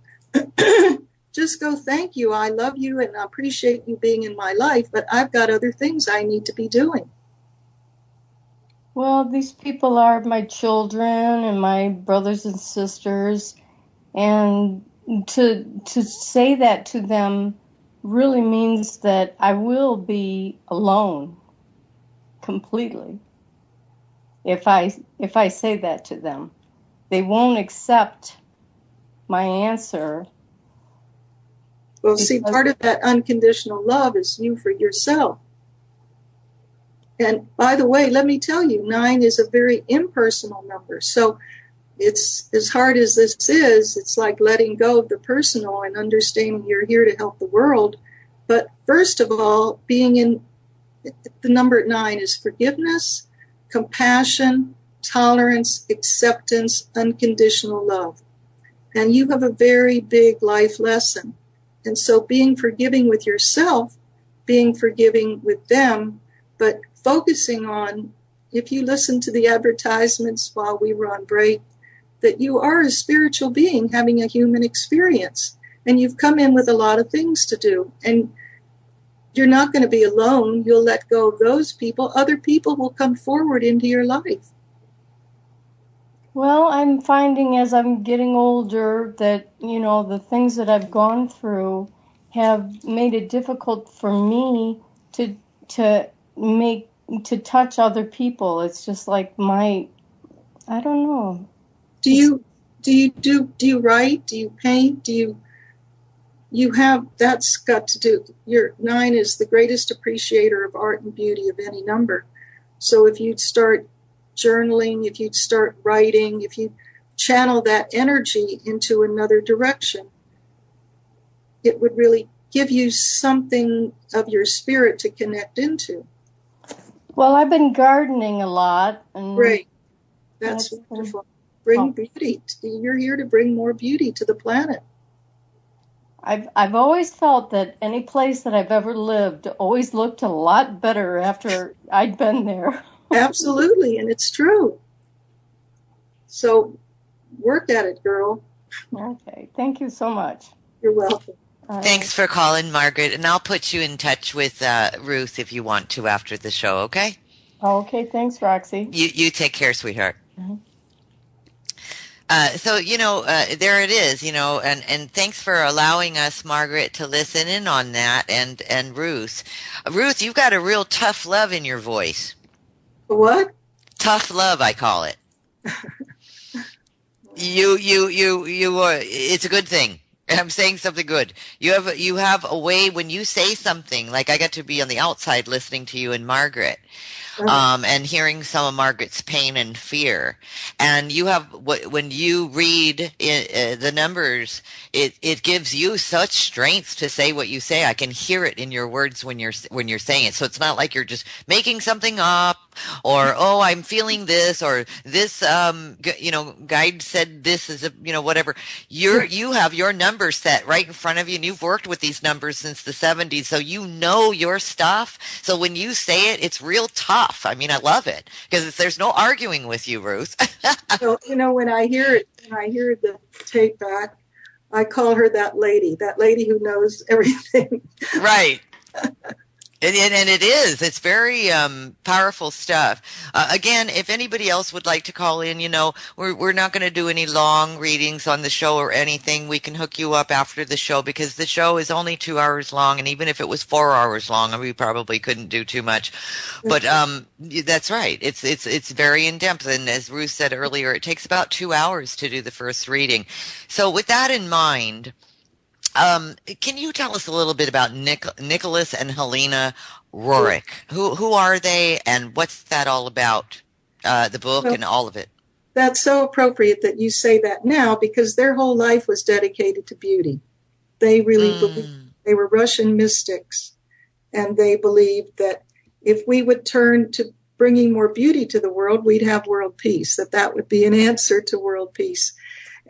just go, thank you, I love you, and I appreciate you being in my life, but I've got other things I need to be doing. Well, these people are my children and my brothers and sisters, and to say that to them really means that I will be alone completely if I say that to them. They won't accept my answer. Well, see, part of that unconditional love is you for yourself. And by the way, let me tell you, 9 is a very impersonal number. So it's as hard as this is, it's like letting go of the personal and understanding you're here to help the world. But first of all, being in the number 9 is forgiveness, compassion, tolerance, acceptance, unconditional love. And you have a very big life lesson. And so being forgiving with yourself, being forgiving with them, but focusing on, if you listen to the advertisements while we were on break, that you are a spiritual being having a human experience. And you've come in with a lot of things to do. And you're not going to be alone. You'll let go of those people. Other people will come forward into your life. Well, I'm finding as I'm getting older that, the things that I've gone through have made it difficult for me to touch other people. It's just like I don't know. Do you write? Do you paint? That's got to do, your 9 is the greatest appreciator of art and beauty of any number. So if you'd start journaling, if you'd start writing, if you channel that energy into another direction, it would really give you something of your spirit to connect into. Well, I've been gardening a lot. And great. That's wonderful. Bring beauty. You're here to bring more beauty to the planet. I've always felt that any place that I've ever lived always looked a lot better after I'd been there. Absolutely, and it's true. So work at it, girl. Okay, thank you so much. You're welcome. Thanks for calling, Margaret, and I'll put you in touch with Ruth if you want to after the show, okay? Okay, thanks, Roxy. You take care, sweetheart. Mm-hmm. So, there it is, and thanks for allowing us, Margaret, to listen in on that, and Ruth. Ruth, you've got a real tough love in your voice. What? Tough love, I call it. It's a good thing. I'm saying something good. You have a way when you say something, like I got to be on the outside listening to you and Margaret. And hearing some of Margaret's pain and fear. And you have, when you read the numbers, it gives you such strength to say what you say. I can hear it in your words when you're saying it. So it's not like you're just making something up, or, oh, I'm feeling this, or this, guide said this is whatever. You have your numbers set right in front of you, and you've worked with these numbers since the 70s. So you know your stuff. So when you say it, it's real tough. I mean, I love it because there's no arguing with you, Ruth. So, when I hear the tape back, I call her that lady who knows everything. Right. And it's very powerful stuff. Again, if anybody else would like to call in, we're not going to do any long readings on the show or anything. We can hook you up after the show because the show is only 2 hours long. And even if it was 4 hours long, we probably couldn't do too much. But that's right. It's very in depth. And as Ruth said earlier, it takes about 2 hours to do the first reading. So with that in mind, can you tell us a little bit about Nicholas and Helena Roerich? Who are they, and what's that all about? The book and all of it. That's so appropriate that you say that now, because their whole life was dedicated to beauty. They really believed, they were Russian mystics, and they believed that if we would turn to bringing more beauty to the world, we'd have world peace, that would be an answer to world peace.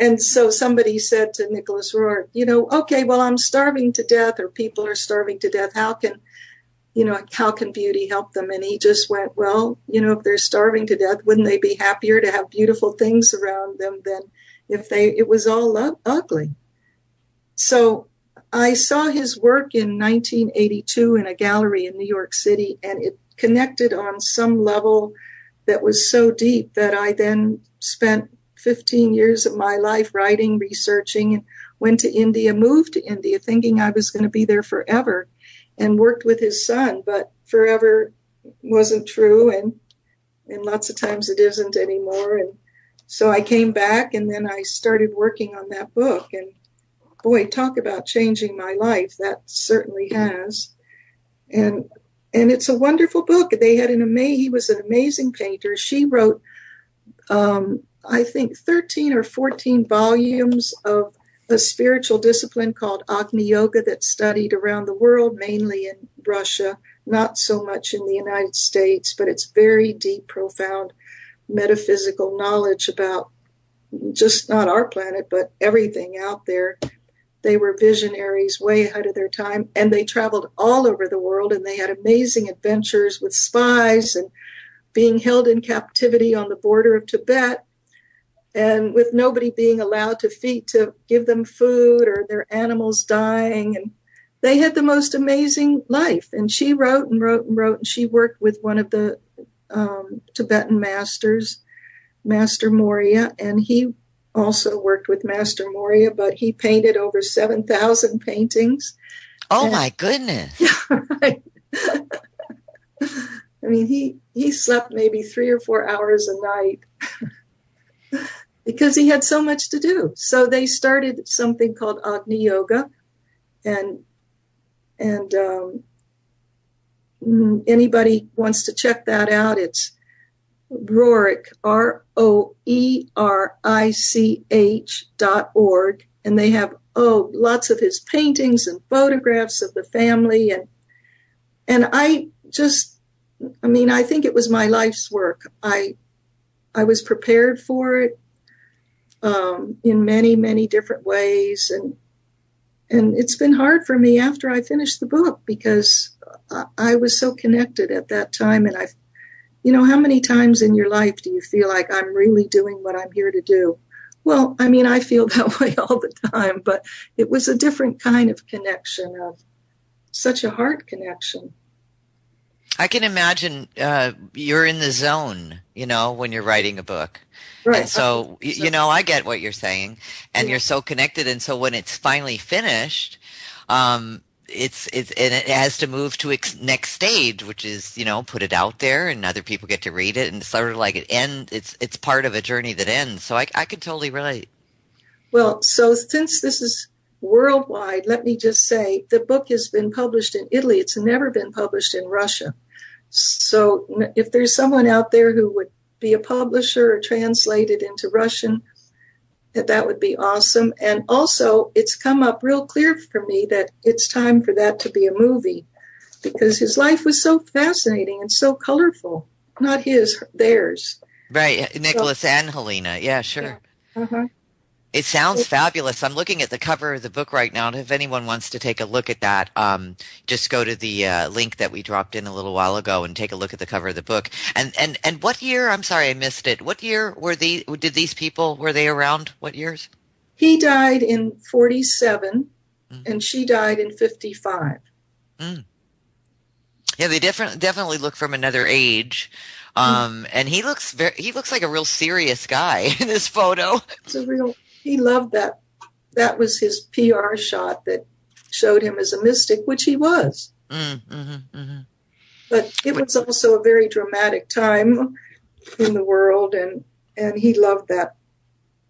And so somebody said to Nicholas Roerich, okay, well, I'm starving to death, or people are starving to death. How can beauty help them? And he just went, well, if they're starving to death, wouldn't they be happier to have beautiful things around them than if it was all ugly? So I saw his work in 1982 in a gallery in New York City, and it connected on some level that was so deep that I then spent 15 years of my life writing, researching, and went to India, moved to India thinking I was going to be there forever, and worked with his son, but forever wasn't true, and lots of times it isn't anymore. And so I came back, and then I started working on that book, and boy, talk about changing my life. That certainly has. And it's a wonderful book. He was an amazing painter. She wrote, I think 13 or 14 volumes of a spiritual discipline called Agni Yoga that's studied around the world, mainly in Russia, not so much in the United States, but it's very deep, profound metaphysical knowledge about just not our planet, but everything out there. They were visionaries way ahead of their time, and they traveled all over the world, and they had amazing adventures with spies and being held in captivity on the border of Tibet, and with nobody being allowed to give them food, or their animals dying. And they had the most amazing life. And she wrote and wrote and wrote, and she worked with one of the Tibetan masters, Master Moria, and he also worked with Master Moria, but he painted over 7,000 paintings. Oh, my goodness. Right. I mean, he slept maybe 3 or 4 hours a night because he had so much to do. So they started something called Agni Yoga, and anybody wants to check that out, it's Roerich, ROERICH.org, and they have lots of his paintings and photographs of the family, and I think it was my life's work. I was prepared for it in many, many different ways, and it's been hard for me after I finished the book because I was so connected at that time. And how many times in your life do you feel like I'm really doing what I'm here to do? Well, I mean, I feel that way all the time, but it was a different kind of connection, of such a heart connection. I can imagine you're in the zone, when you're writing a book. Right. And so, I get what you're saying, and you're so connected. And so when it's finally finished, it has to move to its next stage, which is, put it out there and other people get to read it, and sort of like it's part of a journey that ends. So I can totally relate. Well, so since this is worldwide, let me just say the book has been published in Italy. It's never been published in Russia. So if there's someone out there who would be a publisher or translate it into Russian, that would be awesome. And also, it's come up real clear for me that it's time for that to be a movie, because his life was so fascinating and so colorful. Not his, theirs. Right, Nicholas and Helena. Yeah, sure. Yeah. Uh-huh. It sounds fabulous. I'm looking at the cover of the book right now. And if anyone wants to take a look at that, just go to the link that we dropped in a little while ago and take a look at the cover of the book. And what year? I'm sorry, I missed it. What year were they around? What years? He died in 47, and she died in 55. Mm. Yeah, they definitely look from another age. And he looks like a real serious guy in this photo. He loved that. That was his PR shot that showed him as a mystic, which he was. But it was also a very dramatic time in the world, and he loved that.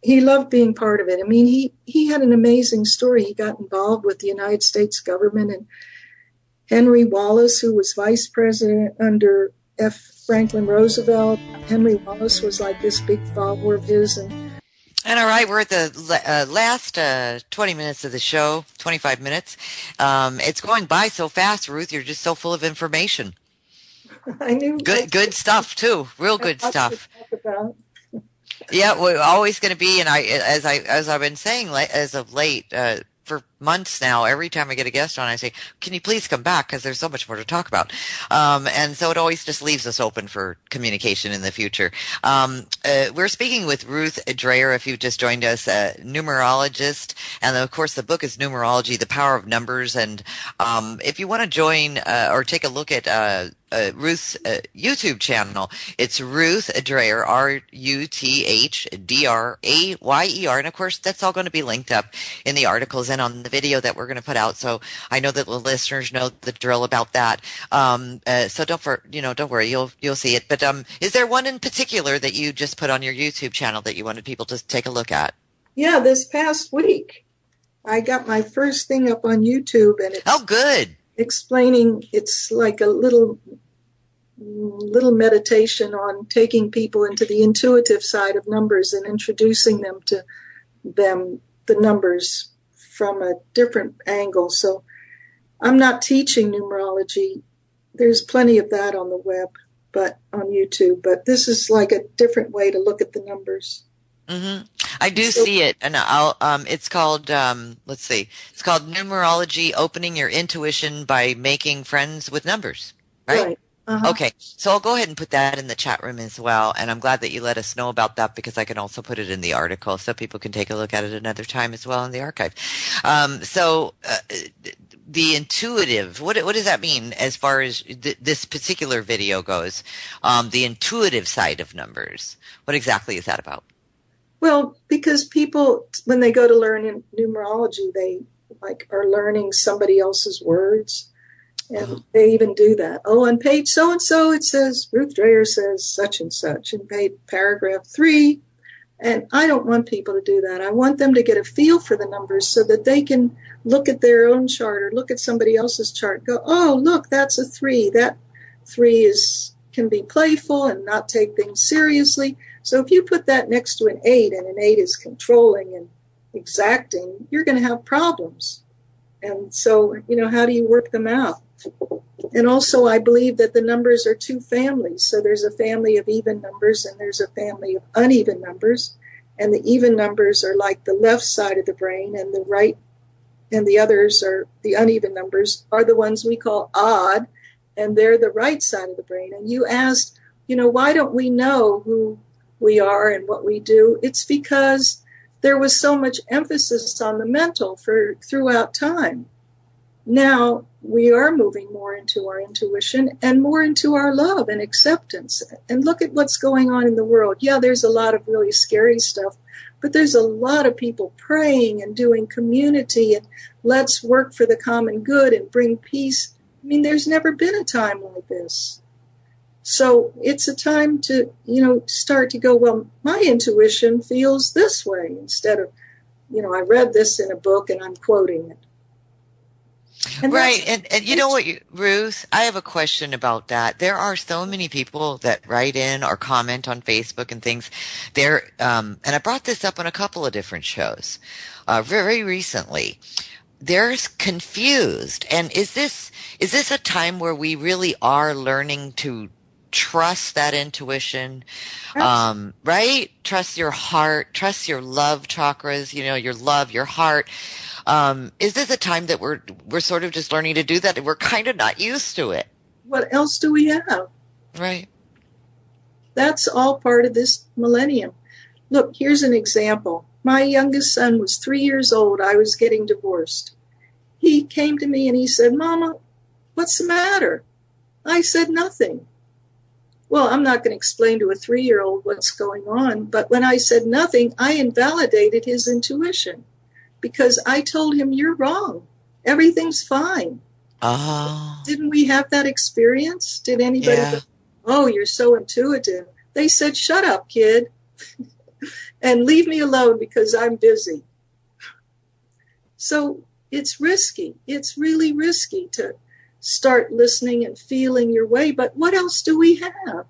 He loved being part of it. I mean, he had an amazing story. He got involved with the United States government, and Henry Wallace, who was vice president under F. Franklin Roosevelt. Henry Wallace was like this big follower of his. And all right, we're at the last 20 minutes of the show, 25 minutes. It's going by so fast, Ruth. You're just so full of information. I knew. Good stuff, too. Real good stuff. Yeah, we're always going to be, and as I've been saying as of late, for months now, every time I get a guest on, I say, can you please come back? Because there's so much more to talk about. And so it always just leaves us open for communication in the future. We're speaking with Ruth Drayer, if you've just joined us, a numerologist. And of course, the book is Numerology, The Power of Numbers. And if you want to join or take a look at Ruth's YouTube channel, it's Ruth Drayer, RuthDrayer. And of course, that's all going to be linked up in the articles and on the video that we're going to put out. So I know that the listeners know the drill about that. So don't worry, you'll see it. But is there one in particular that you just put on your YouTube channel that you wanted people to take a look at? Yeah, this past week, I got my first thing up on YouTube, and it's good. Explaining, it's like a little meditation on taking people into the intuitive side of numbers and introducing them to the numbers from a different angle. So I'm not teaching numerology. There's plenty of that on the web, but on YouTube. But this is like a different way to look at the numbers. Mm-hmm. I do see it, and it's called, let's see, it's called Numerology, Opening Your Intuition by Making Friends with Numbers, right? Uh-huh. Okay, so I'll go ahead and put that in the chat room as well, and I'm glad that you let us know about that because I can also put it in the article so people can take a look at it another time as well in the archive. The intuitive, what does that mean as far as this particular video goes? The intuitive side of numbers, what exactly is that about? Well, because people, when they go to learn in numerology, they are learning somebody else's words. And they even do that. Oh, on page so-and-so, it says, Ruth Drayer says such and such in paragraph 3. And I don't want people to do that. I want them to get a feel for the numbers so that they can look at their own chart or look at somebody else's chart and go, oh, look, that's a 3. That 3 can be playful and not take things seriously. So if you put that next to an 8 and an 8 is controlling and exacting, you're going to have problems. And so, how do you work them out? And also, I believe that the numbers are two families. So there's a family of even numbers and there's a family of uneven numbers. And the even numbers are like the left side of the brain, and the right and the others are the uneven numbers are the ones we call odd, and they're the right side of the brain. And you asked, why don't we know who we are and what we do? It's because there was so much emphasis on the mental throughout time. Now we are moving more into our intuition and more into our love and acceptance. And look at what's going on in the world. Yeah, there's a lot of really scary stuff, but there's a lot of people praying and doing community and let's work for the common good and bring peace. I mean, there's never been a time like this. So it's a time to, start to go, well, my intuition feels this way instead of, I read this in a book and I'm quoting it. And right. And you know what, Ruth, I have a question about that. There are so many people that write in or comment on Facebook and things. And I brought this up on a couple of different shows very recently. They're confused. And is this a time where we really are learning to trust that intuition, right? Trust your heart, trust your love chakras, your love, your heart. Is this a time that we're sort of just learning to do that? We're kind of not used to it. What else do we have? Right. That's all part of this millennium. Look, here's an example. My youngest son was 3 years old. I was getting divorced. He came to me and he said, Mama, what's the matter? I said, nothing. Well, I'm not going to explain to a 3-year-old what's going on, but when I said nothing, I invalidated his intuition because I told him, you're wrong. Everything's fine. Oh. Didn't we have that experience? Did anybody go, oh, you're so intuitive? They said, shut up, kid, and leave me alone because I'm busy. So it's risky. It's really risky to start listening and feeling your way. But what else do we have?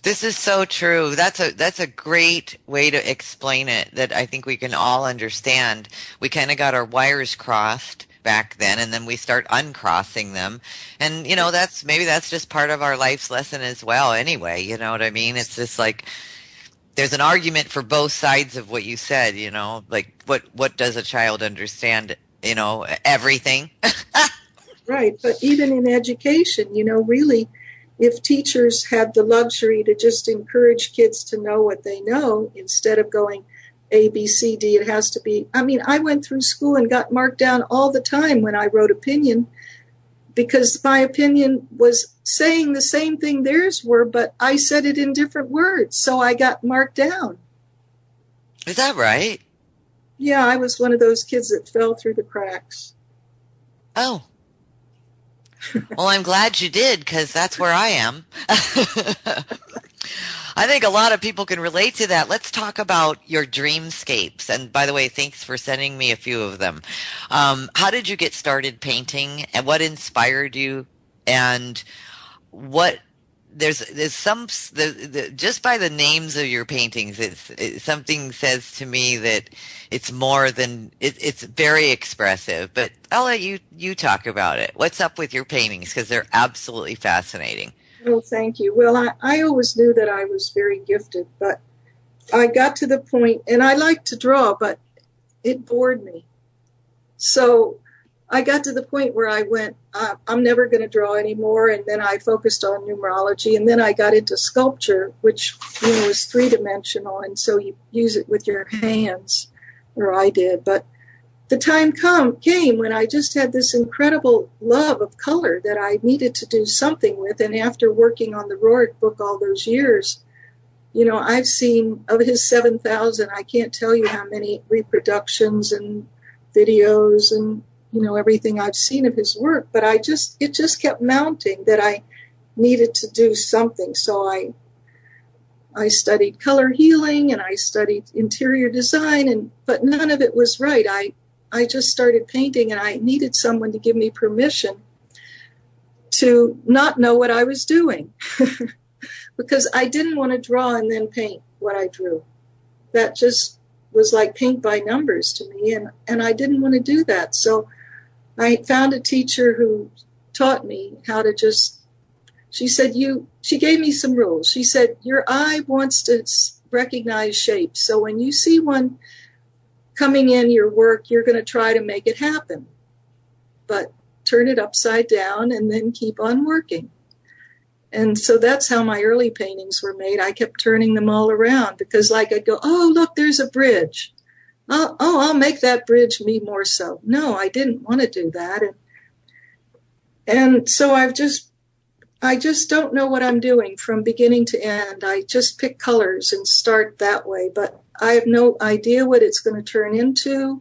This is so true. That's a great way to explain it that I think we can all understand. We kind of got our wires crossed back then, and then we start uncrossing them. And, that's just part of our life's lesson as well anyway. You know what I mean? It's just like, there's an argument for both sides of what you said, like what does a child understand, everything. Right. But even in education, really, if teachers had the luxury to just encourage kids to know what they know instead of going A, B, C, D, it has to be. I mean, I went through school and got marked down all the time when I wrote opinion because my opinion was saying the same thing theirs were, but I said it in different words. So I got marked down. Is that right? Yeah, I was one of those kids that fell through the cracks. Oh. Well, I'm glad you did, because that's where I am. I think a lot of people can relate to that. Let's talk about your dreamscapes. And by the way, thanks for sending me a few of them. How did you get started painting, and what inspired you? And what there's some just by the names of your paintings, something says to me that it's more than it's very expressive. But I'll let you talk about it. What's up with your paintings, because they're absolutely fascinating. Oh, thank you. Well, I always knew that I was very gifted, but I got to the point, and I like to draw, but it bored me. So I got to the point where I went, I'm never going to draw anymore. And then I focused on numerology. And then I got into sculpture, which is three-dimensional. And so you use it with your hands, or I did. But the time came when I just had this incredible love of color that I needed to do something with. And after working on the Rourke book all those years, I've seen, of his 7,000, I can't tell you how many reproductions and videos and everything I've seen of his work, but it just kept mounting that I needed to do something. So I studied color healing and I studied interior design, but none of it was right. I just started painting, and I needed someone to give me permission to not know what I was doing because I didn't want to draw and then paint what I drew. That just was like paint by numbers to me, and I didn't want to do that. So I found a teacher who taught me how to she gave me some rules. She said, your eye wants to recognize shapes. So when you see one coming in your work, you're going to try to make it happen. But turn it upside down and then keep on working. And so that's how my early paintings were made. I kept turning them all around because I'd go, oh, look, there's a bridge. I'll make that bridge me more so. No, I didn't want to do that. And so I just don't know what I'm doing from beginning to end. I just pick colors and start that way, but I have no idea what it's going to turn into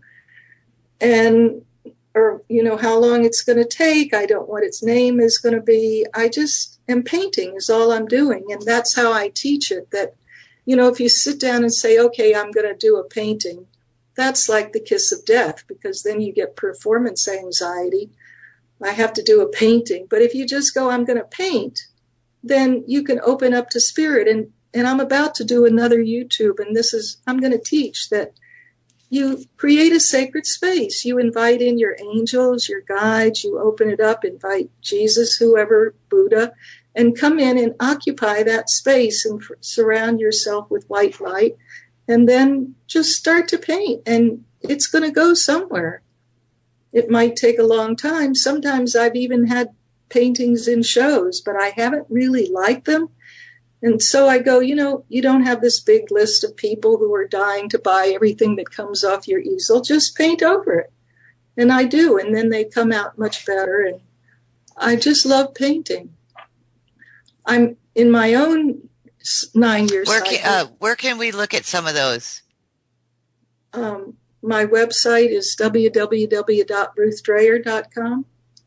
or how long it's going to take. I don't know what its name is going to be. I just am painting is all I'm doing. And that's how I teach it, that, if you sit down and say, okay, I'm going to do a painting, that's like the kiss of death, because then you get performance anxiety. I have to do a painting. But if you just go, I'm going to paint, then you can open up to spirit. And I'm about to do another YouTube, and I'm going to teach that you create a sacred space. You invite in your angels, your guides, you open it up, invite Jesus, whoever, Buddha, and come in and occupy that space and surround yourself with white light. And then just start to paint, and it's going to go somewhere. It might take a long time. Sometimes I've even had paintings in shows, but I haven't really liked them. And so I go, you don't have this big list of people who are dying to buy everything that comes off your easel. Just paint over it. And I do. And then they come out much better. And I just love painting. I'm in my own 9-year cycle. Where can we look at some of those? My website is www.ruthdrayer.com.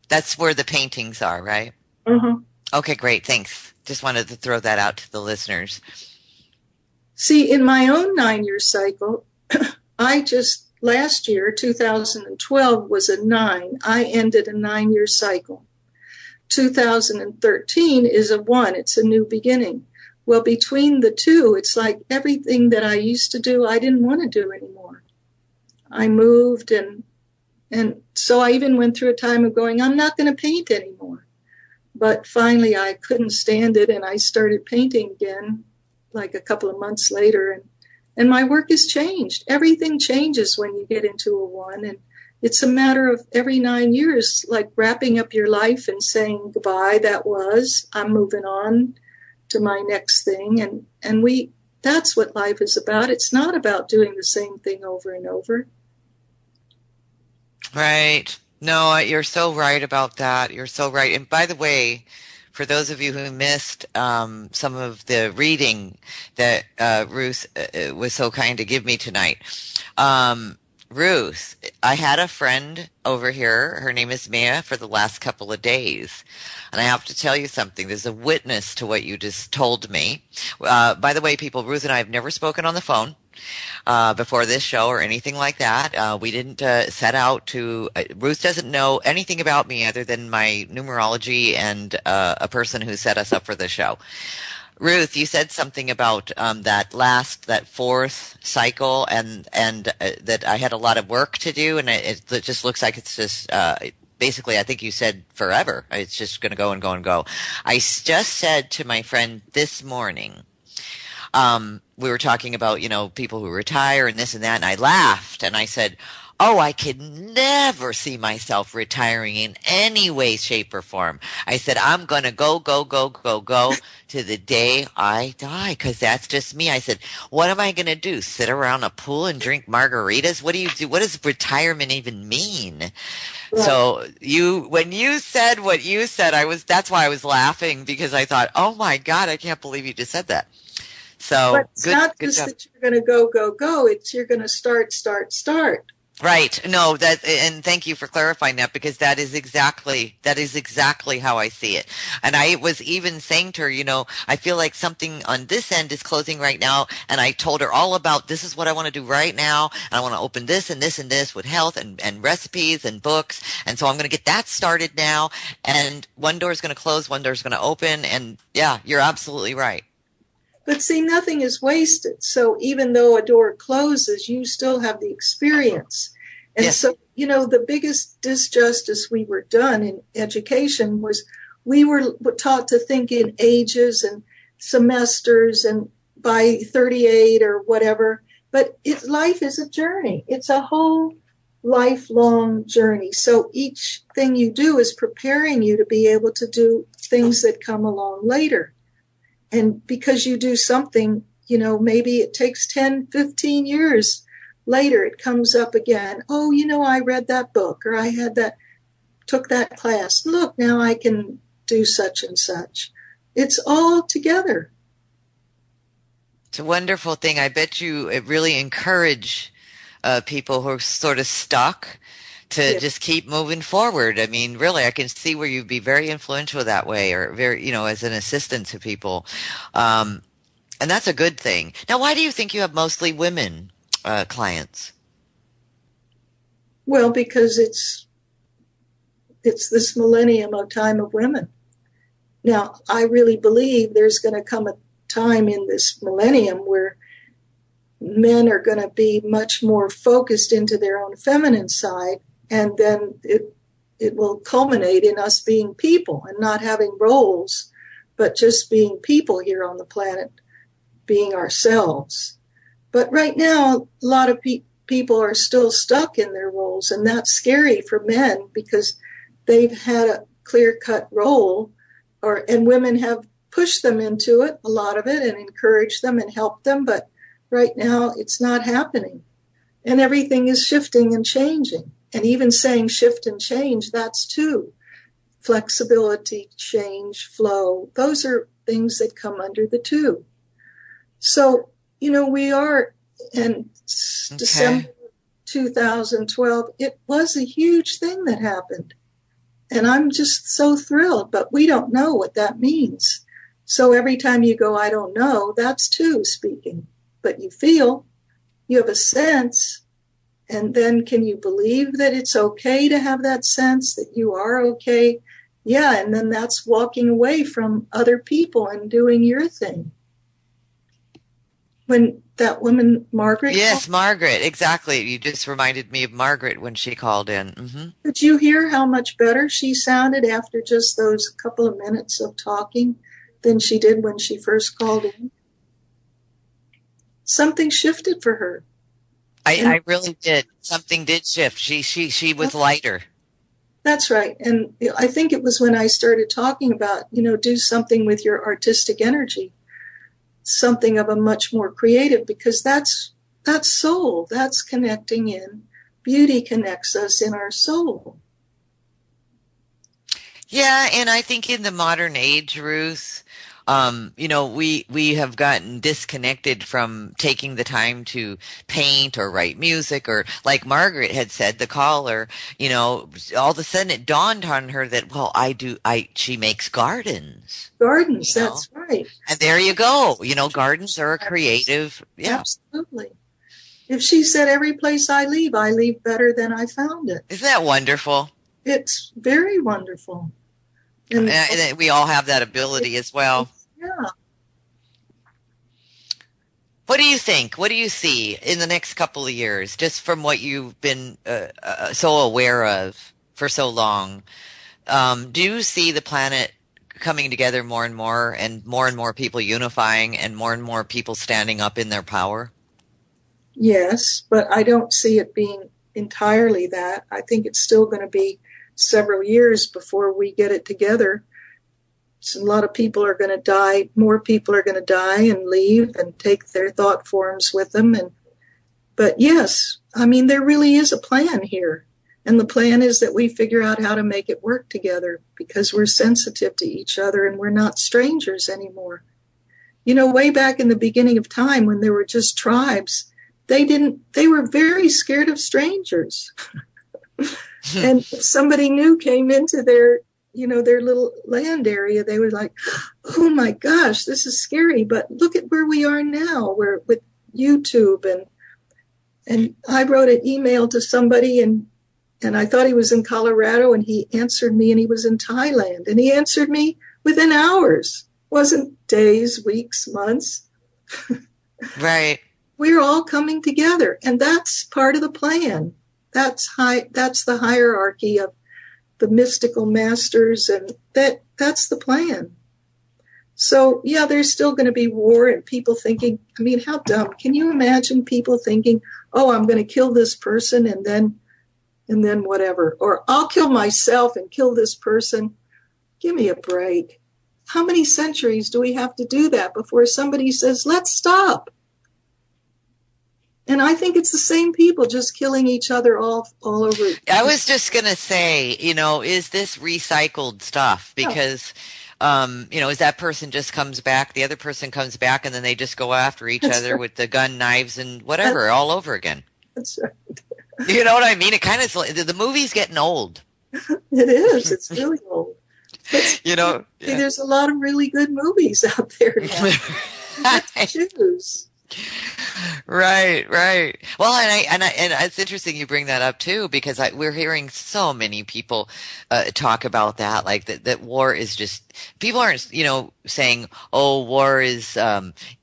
That's where the paintings are, right? Uh-huh. Okay, great. Thanks. Just wanted to throw that out to the listeners. See, in my own 9-year cycle, last year, 2012, was a 9. I ended a 9-year cycle. 2013 is a 1. It's a new beginning. Well, between the two, it's like everything that I used to do, I didn't want to do anymore. I moved, and so I even went through a time of going, I'm not going to paint anymore. But finally, I couldn't stand it, and I started painting again like a couple of months later, and my work has changed. Everything changes when you get into a one, and it's a matter of every 9 years, like wrapping up your life and saying goodbye. I'm moving on to my next thing, and that's what life is about. It's not about doing the same thing over and over. Right. No, you're so right about that. You're so right. And by the way, for those of you who missed some of the reading that Ruth was so kind to give me tonight, Ruth, I had a friend over here. Her name is Mia for the last couple of days. And I have to tell you something. There's a witness to what you just told me. By the way, people, Ruth and I have never spoken on the phone before this show or anything like that. We didn't set out to. Ruth doesn't know anything about me other than my numerology and a person who set us up for the show. Ruth, you said something about that fourth cycle, and that I had a lot of work to do, and it just looks like it's just. Basically, I think you said forever. It's just going to go and go and go. I just said to my friend this morning, we were talking about, people who retire and this and that, and I laughed and I said, oh, I could never see myself retiring in any way, shape, or form. I said, I'm going to go to the day I die, because that's just me. I said, what am I going to do? Sit around a pool and drink margaritas? What do you do? What does retirement even mean? Right. So when you said what you said, that's why I was laughing, because I thought, oh my God, I can't believe you just said that. So but it's not just that you're going to go. It's you're going to start. Right. No, and thank you for clarifying that, because that is exactly how I see it. And I was even saying to her, I feel like something on this end is closing right now. And I told her all about, this is what I want to do right now. And I want to open this and this and this with health and recipes and books. And so I'm going to get that started now. And one door is going to close, one door is going to open. And yeah, you're absolutely right. But see, nothing is wasted. So even though a door closes, you still have the experience. And yes. So, the biggest disjustice we were done in education was we were taught to think in ages and semesters and by 38 or whatever. But life is a journey. It's a whole lifelong journey. So each thing you do is preparing you to be able to do things that come along later. And because you do something, maybe it takes 10, 15 years later, it comes up again. Oh, I read that book, or I took that class. Look, now I can do such and such. It's all together. It's a wonderful thing. I bet you it really encourage people who are sort of stuck to just keep moving forward. I mean, really, I can see where you'd be very influential that way, or very, as an assistant to people. And that's a good thing. Now, why do you think you have mostly women clients? Well, because it's this millennium of time of women. Now, I really believe there's going to come a time in this millennium where men are going to be much more focused into their own feminine side. And then it will culminate in us being people and not having roles, but just being people here on the planet, being ourselves. But right now, a lot of people are still stuck in their roles, and that's scary for men because they've had a clear-cut role, and women have pushed them into it, a lot of it, and encouraged them and helped them. But right now, it's not happening, and everything is shifting and changing. And even saying shift and change, that's too. Flexibility, change, flow, those are things that come under the two. So, we are in December 2012, it was a huge thing that happened. And I'm just so thrilled, but we don't know what that means. So every time you go, I don't know, that's two speaking. But you feel, you have a sense. And then can you believe that it's okay to have that sense that you are okay? Yeah, and then that's walking away from other people and doing your thing. When that woman, Margaret? Yes, Margaret, exactly. You just reminded me of Margaret when she called in. Mm-hmm. Did you hear how much better she sounded after just those couple of minutes of talking than she did when she first called in? something shifted for her. I really did. Something did shift. She was lighter. That's right. And I think it was when I started talking about, do something with your artistic energy, something of a much more creative, because that's soul. That's connecting in. Beauty connects us in our soul. Yeah, and I think in the modern age, Ruth, we have gotten disconnected from taking the time to paint or write music, or like Margaret had said, the caller, all of a sudden it dawned on her that, well, she makes gardens. Gardens, that's right. And there you go. Gardens are a creative. Yeah. Absolutely. If she said, every place I leave better than I found it. Isn't that wonderful? It's very wonderful. And we all have that ability as well. Yeah. What do you think? What do you see in the next couple of years, just from what you've been so aware of for so long? Do you see the planet coming together more and more people unifying, and more people standing up in their power? Yes, but I don't see it being entirely that. I think it's still going to be several years before we get it together. So a lot of people are going to die. More people are going to die and leave and take their thought forms with them. But yes, I mean, there really is a plan here. And the plan is that we figure out how to make it work together, because we're sensitive to each other and we're not strangers anymore. Way back in the beginning of time, when there were just tribes, they were very scared of strangers. And if somebody new came into their little land area, they were like, oh my gosh, this is scary. But look at where we are now. We're with YouTube. And I wrote an email to somebody, and I thought he was in Colorado, and he answered me, and he was in Thailand. And he answered me within hours. It wasn't days, weeks, months. Right. We're all coming together. And that's part of the plan. That's the hierarchy of the mystical masters, and that's the plan. So yeah, there's still going to be war and people thinking, I mean, how dumb. Can you imagine people thinking, oh, I'm going to kill this person and then whatever, or I'll kill myself and kill this person. Give me a break. How many centuries do we have to do that before somebody says, let's stop? And I think it's the same people just killing each other all over. I was just going to say, is this recycled stuff? Because, as that person just comes back, the other person comes back, and then they just go after each other with the gun, knives, and whatever all over again. That's right. You know what I mean? It kind of, the movie's getting old. It is. It's really old. But, yeah. There's a lot of really good movies out there now. Choose. Right. Well, and it's interesting you bring that up too, because we're hearing so many people talk about that, like that war is just, people aren't, saying, oh, war is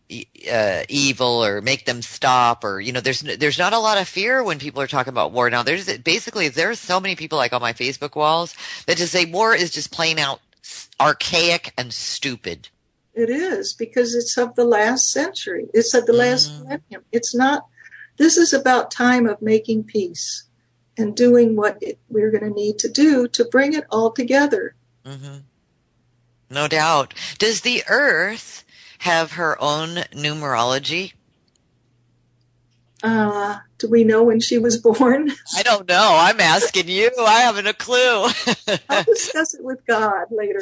evil, or make them stop, or there's not a lot of fear when people are talking about war now. There's so many people, like on my Facebook walls, that just say war is just plain out archaic and stupid. It is, because it's of the last century. It's of the last millennium. It's not. This is about time of making peace and doing what we're going to need to do to bring it all together. Mm-hmm. No doubt. Does the Earth have her own numerology? Do we know when she was born? I don't know. I'm asking you. I haven't a clue. I'll discuss it with God later.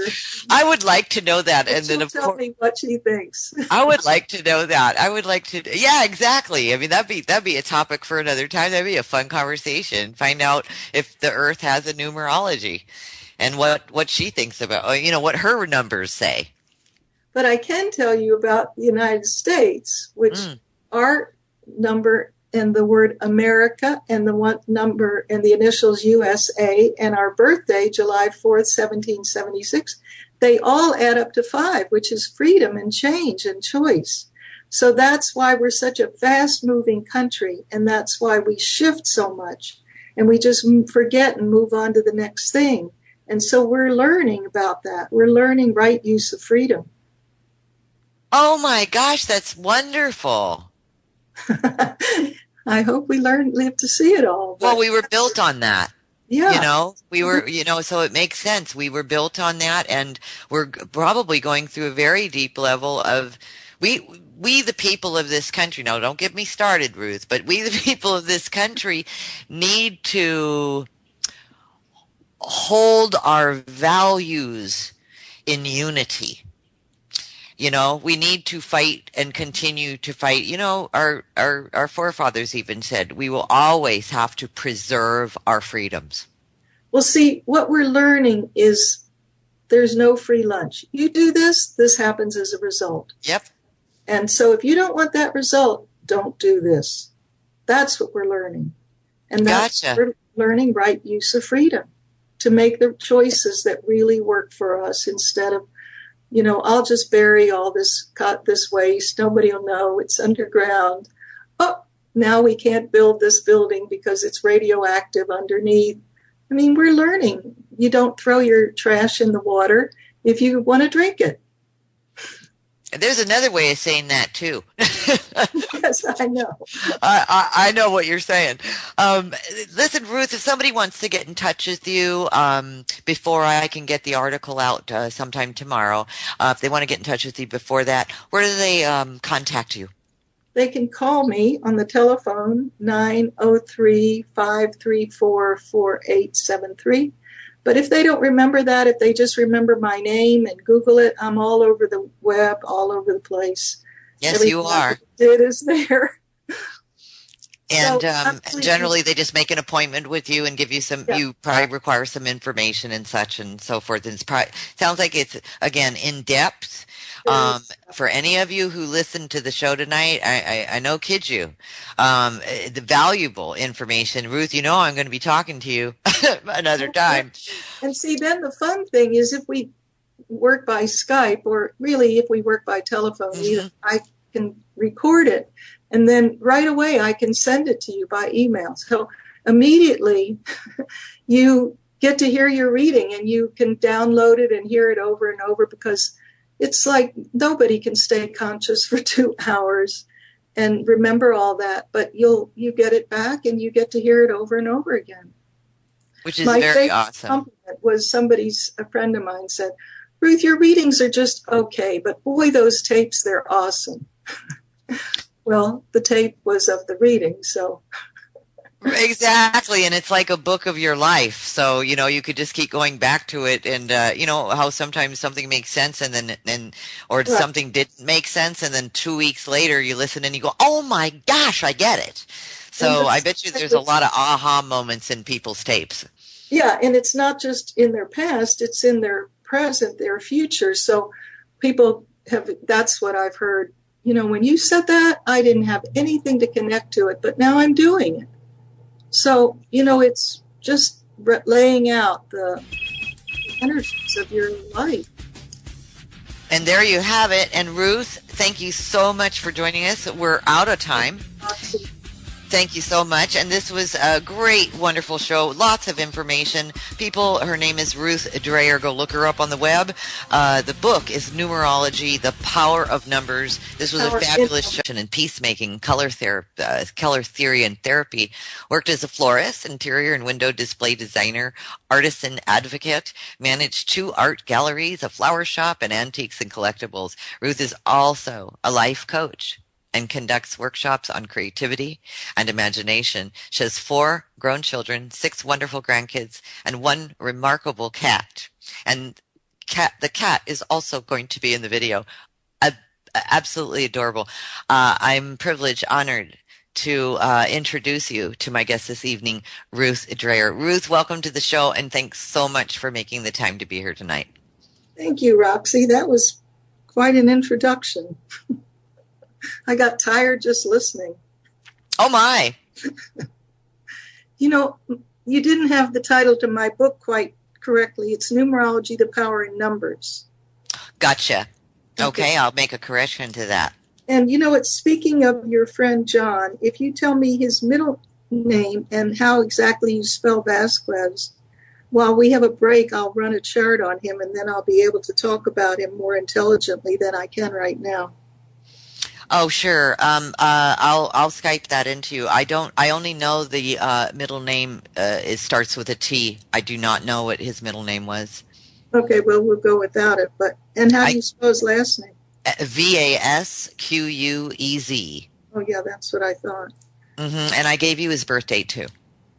I would like to know that, and then tell me what she thinks. I would like to know that. I would like to. Yeah, exactly. I mean, that'd be a topic for another time. That'd be a fun conversation. Find out if the Earth has a numerology, and what she thinks about. What her numbers say. But I can tell you about the United States, which our number and the word America and the one number and the initials USA and our birthday, July 4th, 1776, they all add up to 5, which is freedom and change and choice. So that's why we're such a fast-moving country, and that's why we shift so much, and we just forget and move on to the next thing. And so we're learning about that. We're learning right use of freedom. Oh my gosh, that's wonderful. I hope we live to see it all. Well, we were built on that. Yeah. We were, so it makes sense. We were built on that, and we're probably going through a very deep level of we the people of this country. Now, don't get me started, Ruth, but we the people of this country need to hold our values in unity. We need to fight and continue to fight. Our forefathers even said we will always have to preserve our freedoms. Well, see, what we're learning is there's no free lunch. You do this happens as a result. Yep. And so if you don't want that result, don't do this. That's what we're learning. And that's Gotcha. We're learning right use of freedom to make the choices that really work for us instead of, I'll just bury all this waste. Nobody will know it's underground. Oh, now we can't build this building because it's radioactive underneath. I mean, we're learning. You don't throw your trash in the water if you want to drink it. There's another way of saying that too. Yes, I know. I know what you're saying. Listen, Ruth, if somebody wants to get in touch with you before I can get the article out sometime tomorrow, if they want to get in touch with you before that, where do they contact you? They can call me on the telephone, 903-534-4873. But if they don't remember that, if they just remember my name and Google it, I'm all over the web, all over the place. Yes, Everything you are. It is there. And So, generally, they just make an appointment with you and give you some. Yeah. You probably require some information and such and so forth. And sounds like it's again in depth. For any of you who listened to the show tonight, I no kid you, the valuable information. Ruth, I'm going to be talking to you another time. And see, then the fun thing is if we work by Skype, or really if we work by telephone, either I can record it, and then right away I can send it to you by email. So immediately you get to hear your reading, and you can download it and hear it over and over, because it's like nobody can stay conscious for 2 hours and remember all that, but you get it back and you get to hear it over and over again. Which is very awesome. Compliment was a friend of mine said, Ruth, your readings are just okay, but boy, those tapes, they're awesome. Well, the tape was of the reading, so. Exactly, and it's like a book of your life. So you could just keep going back to it, and how sometimes something makes sense, and then Right. something didn't make sense, and then 2 weeks later you listen and you go, oh my gosh, I get it. So I bet you there's a lot of aha moments in people's tapes. Yeah, and it's not just in their past, it's in their present, their future. So people that's what I've heard. When you said that, I didn't have anything to connect to it, but now I'm doing it. So, it's just laying out the energies of your life. And there you have it. And Ruth, thank you so much for joining us. We're out of time. Thank you so much. And this was a great, wonderful show. Lots of information. People, her name is Ruth Drayer. Go look her up on the web. The book is Numerology, The Power of Numbers. This was a fabulous show in peacemaking, color theory and therapy. Worked as a florist, interior and window display designer, artisan advocate, managed 2 art galleries, a flower shop, and antiques and collectibles. Ruth is also a life coach and conducts workshops on creativity and imagination. She has 4 grown children, 6 wonderful grandkids, and 1 remarkable cat. And the cat is also going to be in the video. Absolutely adorable. I'm privileged, honored to introduce you to my guest this evening, Ruth Drayer. Ruth, welcome to the show, and thanks so much for making the time to be here tonight. Thank you, Roxy. That was quite an introduction. I got tired just listening. Oh, my. You didn't have the title to my book quite correctly. It's Numerology, The Power in Numbers. Gotcha. Okay, I'll make a correction to that. And speaking of your friend John, if you tell me his middle name and how exactly you spell Vasquez, while we have a break, I'll run a chart on him, and then I'll be able to talk about him more intelligently than I can right now. Oh, sure. I'll Skype that into you. I only know the middle name it starts with a T. I do not know what his middle name was. Okay, well, we'll go without it. And how do I you spell his last name? Vasquez. Oh, yeah, that's what I thought. And I gave you his birth date too.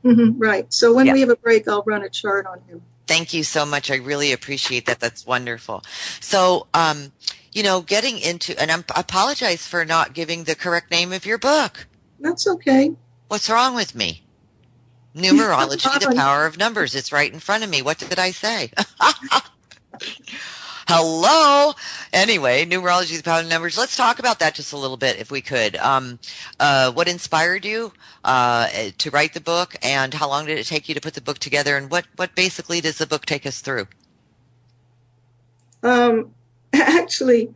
Right. So when Yeah. we have a break, I'll run a chart on him. Thank you so much. I really appreciate that. That's wonderful. So, getting into, and I apologize for not giving the correct name of your book. That's okay. What's wrong with me? Numerology, the power of numbers. It's right in front of me. What did I say? Hello. Anyway, numerology, the power of numbers. Let's talk about that just a little bit, if we could. What inspired you to write the book, and how long did it take you to put the book together, and what basically does the book take us through? Actually,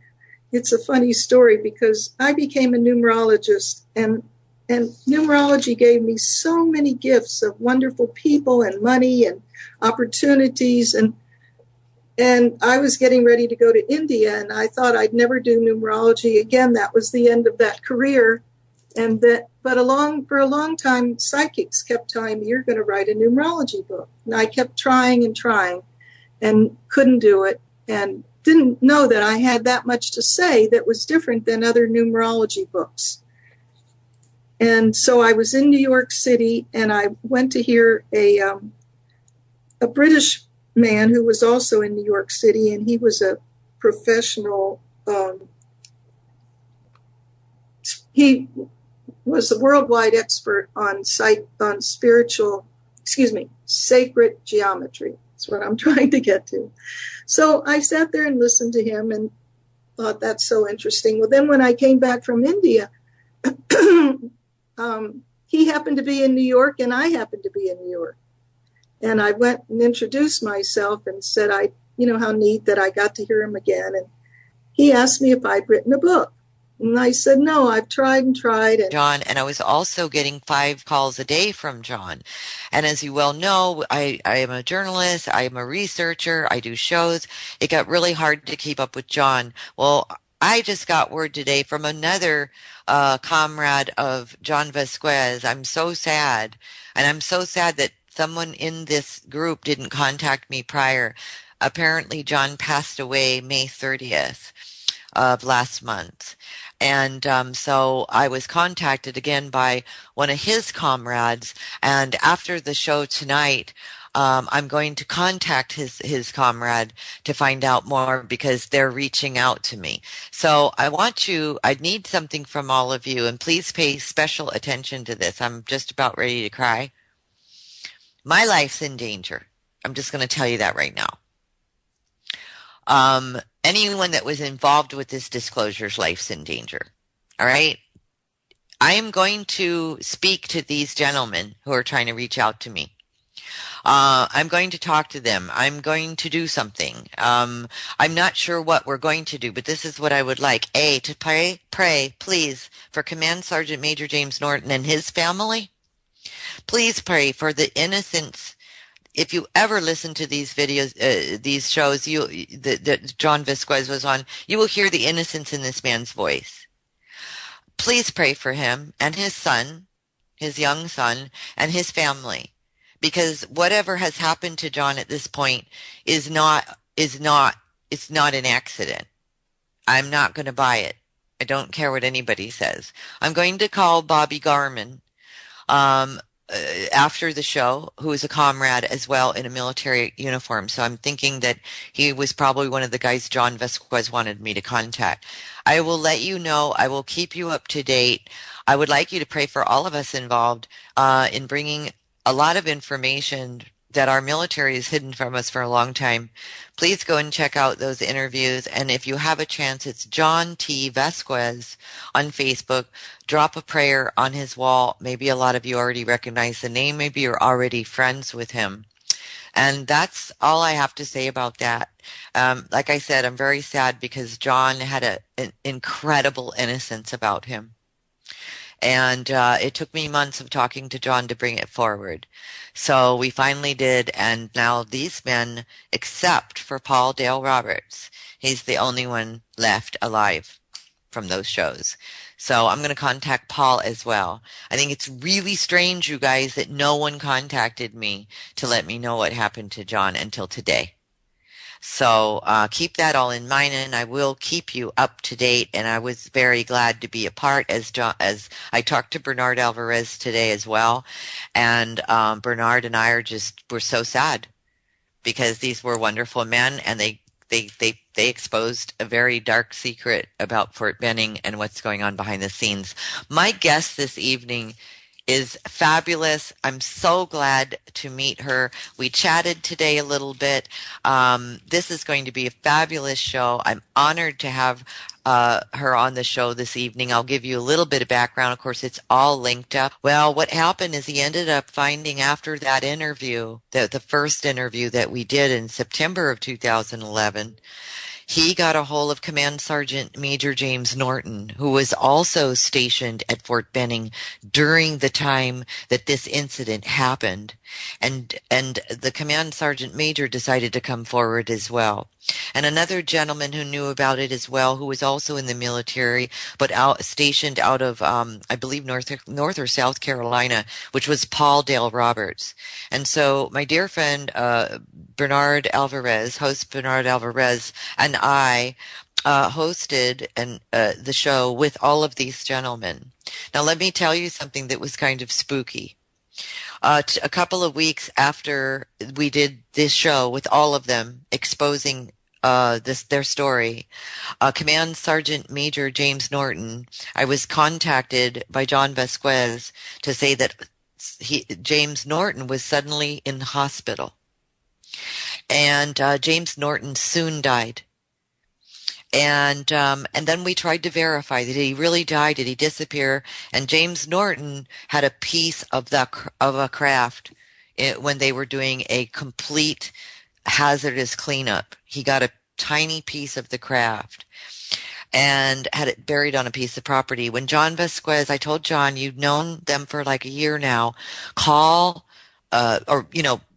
it's a funny story because I became a numerologist, and numerology gave me so many gifts of wonderful people and money and opportunities, and I was getting ready to go to India, and I thought I'd never do numerology again. That was the end of that career. But for a long time, psychics kept telling me, you're going to write a numerology book. And I kept trying and couldn't do it, and didn't know that I had that much to say that was different than other numerology books. And so I was in New York City, and I went to hear a British man who was also in New York City, and he was a professional. He was a worldwide expert on sacred geometry. That's what I'm trying to get to. So I sat there and listened to him and thought, that's so interesting. Well, then when I came back from India, he happened to be in New York, and I happened to be in New York. And I went and introduced myself and said, how neat that I got to hear him again. And he asked me if I'd written a book. And I said, no, I've tried and tried. John, and I was also getting 5 calls a day from John. And as you well know, I am a journalist, I am a researcher, I do shows. It got really hard to keep up with John. Well, I just got word today from another comrade of John Vasquez. I'm so sad. And I'm so sad that someone in this group didn't contact me prior. Apparently, John passed away May 30th of last month. And so I was contacted again by one of his comrades. And after the show tonight, I'm going to contact his comrade to find out more, because they're reaching out to me. So I need something from all of you, and please pay special attention to this. I'm just about ready to cry. My life's in danger. I'm just going to tell you that right now. Anyone that was involved with this disclosure's life's in danger. All right. I am going to speak to these gentlemen who are trying to reach out to me. I'm going to talk to them. I'm going to do something. I'm not sure what we're going to do, but this is what I would like. A, to pray, please, for Command Sergeant Major James Norton and his family. Please pray for the innocents. If you ever listen to these videos, these shows that John Vasquez was on, you will hear the innocence in this man's voice. Please pray for him and his son, his young son, and his family, because whatever has happened to John at this point it's not an accident. I'm not going to buy it. I don't care what anybody says. I'm going to call Bobby Garman after the show, who is a comrade as well in a military uniform. So I'm thinking that he was probably one of the guys John Vasquez wanted me to contact. I will let you know. I will keep you up to date. I would like you to pray for all of us involved in bringing a lot of information that our military has hidden from us for a long time. Please go and check out those interviews. And if you have a chance, it's John T. Vasquez on Facebook. Drop a prayer on his wall. Maybe a lot of you already recognize the name. Maybe you're already friends with him. And that's all I have to say about that. Like I said, I'm very sad because John had an incredible innocence about him. And it took me months of talking to John to bring it forward. So we finally did, and now these men, except for Paul Dale Roberts, he's the only one left alive from those shows. So I'm going to contact Paul as well. I think it's really strange, you guys, that no one contacted me to let me know what happened to John until today. So keep that all in mind, and I will keep you up to date. And I was very glad to be a part as I talked to Bernard Alvarez today as well. And Bernard and I we're so sad because these were wonderful men, and they exposed a very dark secret about Fort Benning and what's going on behind the scenes. My guest this evening is fabulous. I'm so glad to meet her. We chatted today a little bit. This is going to be a fabulous show. I'm honored to have her on the show this evening. I'll give you a little bit of background. Of course, it's all linked up. Well, what happened is he ended up finding after that interview, the first interview that we did in September of 2011, he got a hold of Command Sergeant Major James Norton, who was also stationed at Fort Benning during the time that this incident happened. And the Command Sergeant Major decided to come forward as well. And another gentleman who knew about it as well, who was also in the military, but stationed out of, I believe, North or South Carolina, which was Paul Dale Roberts. And so my dear friend, host Bernard Alvarez, and I hosted the show with all of these gentlemen. Now, let me tell you something that was kind of spooky. A couple of weeks after we did this show with all of them exposing their story, Command Sergeant Major James Norton, I was contacted by John Vasquez to say that James Norton was suddenly in the hospital. And James Norton soon died. And then we tried to verify that he really died. Did he disappear? And James Norton had a piece of a craft when they were doing a complete hazardous cleanup. He got a tiny piece of the craft and had it buried on a piece of property. When John Vasquez, I told John, you've known them for like a year now, call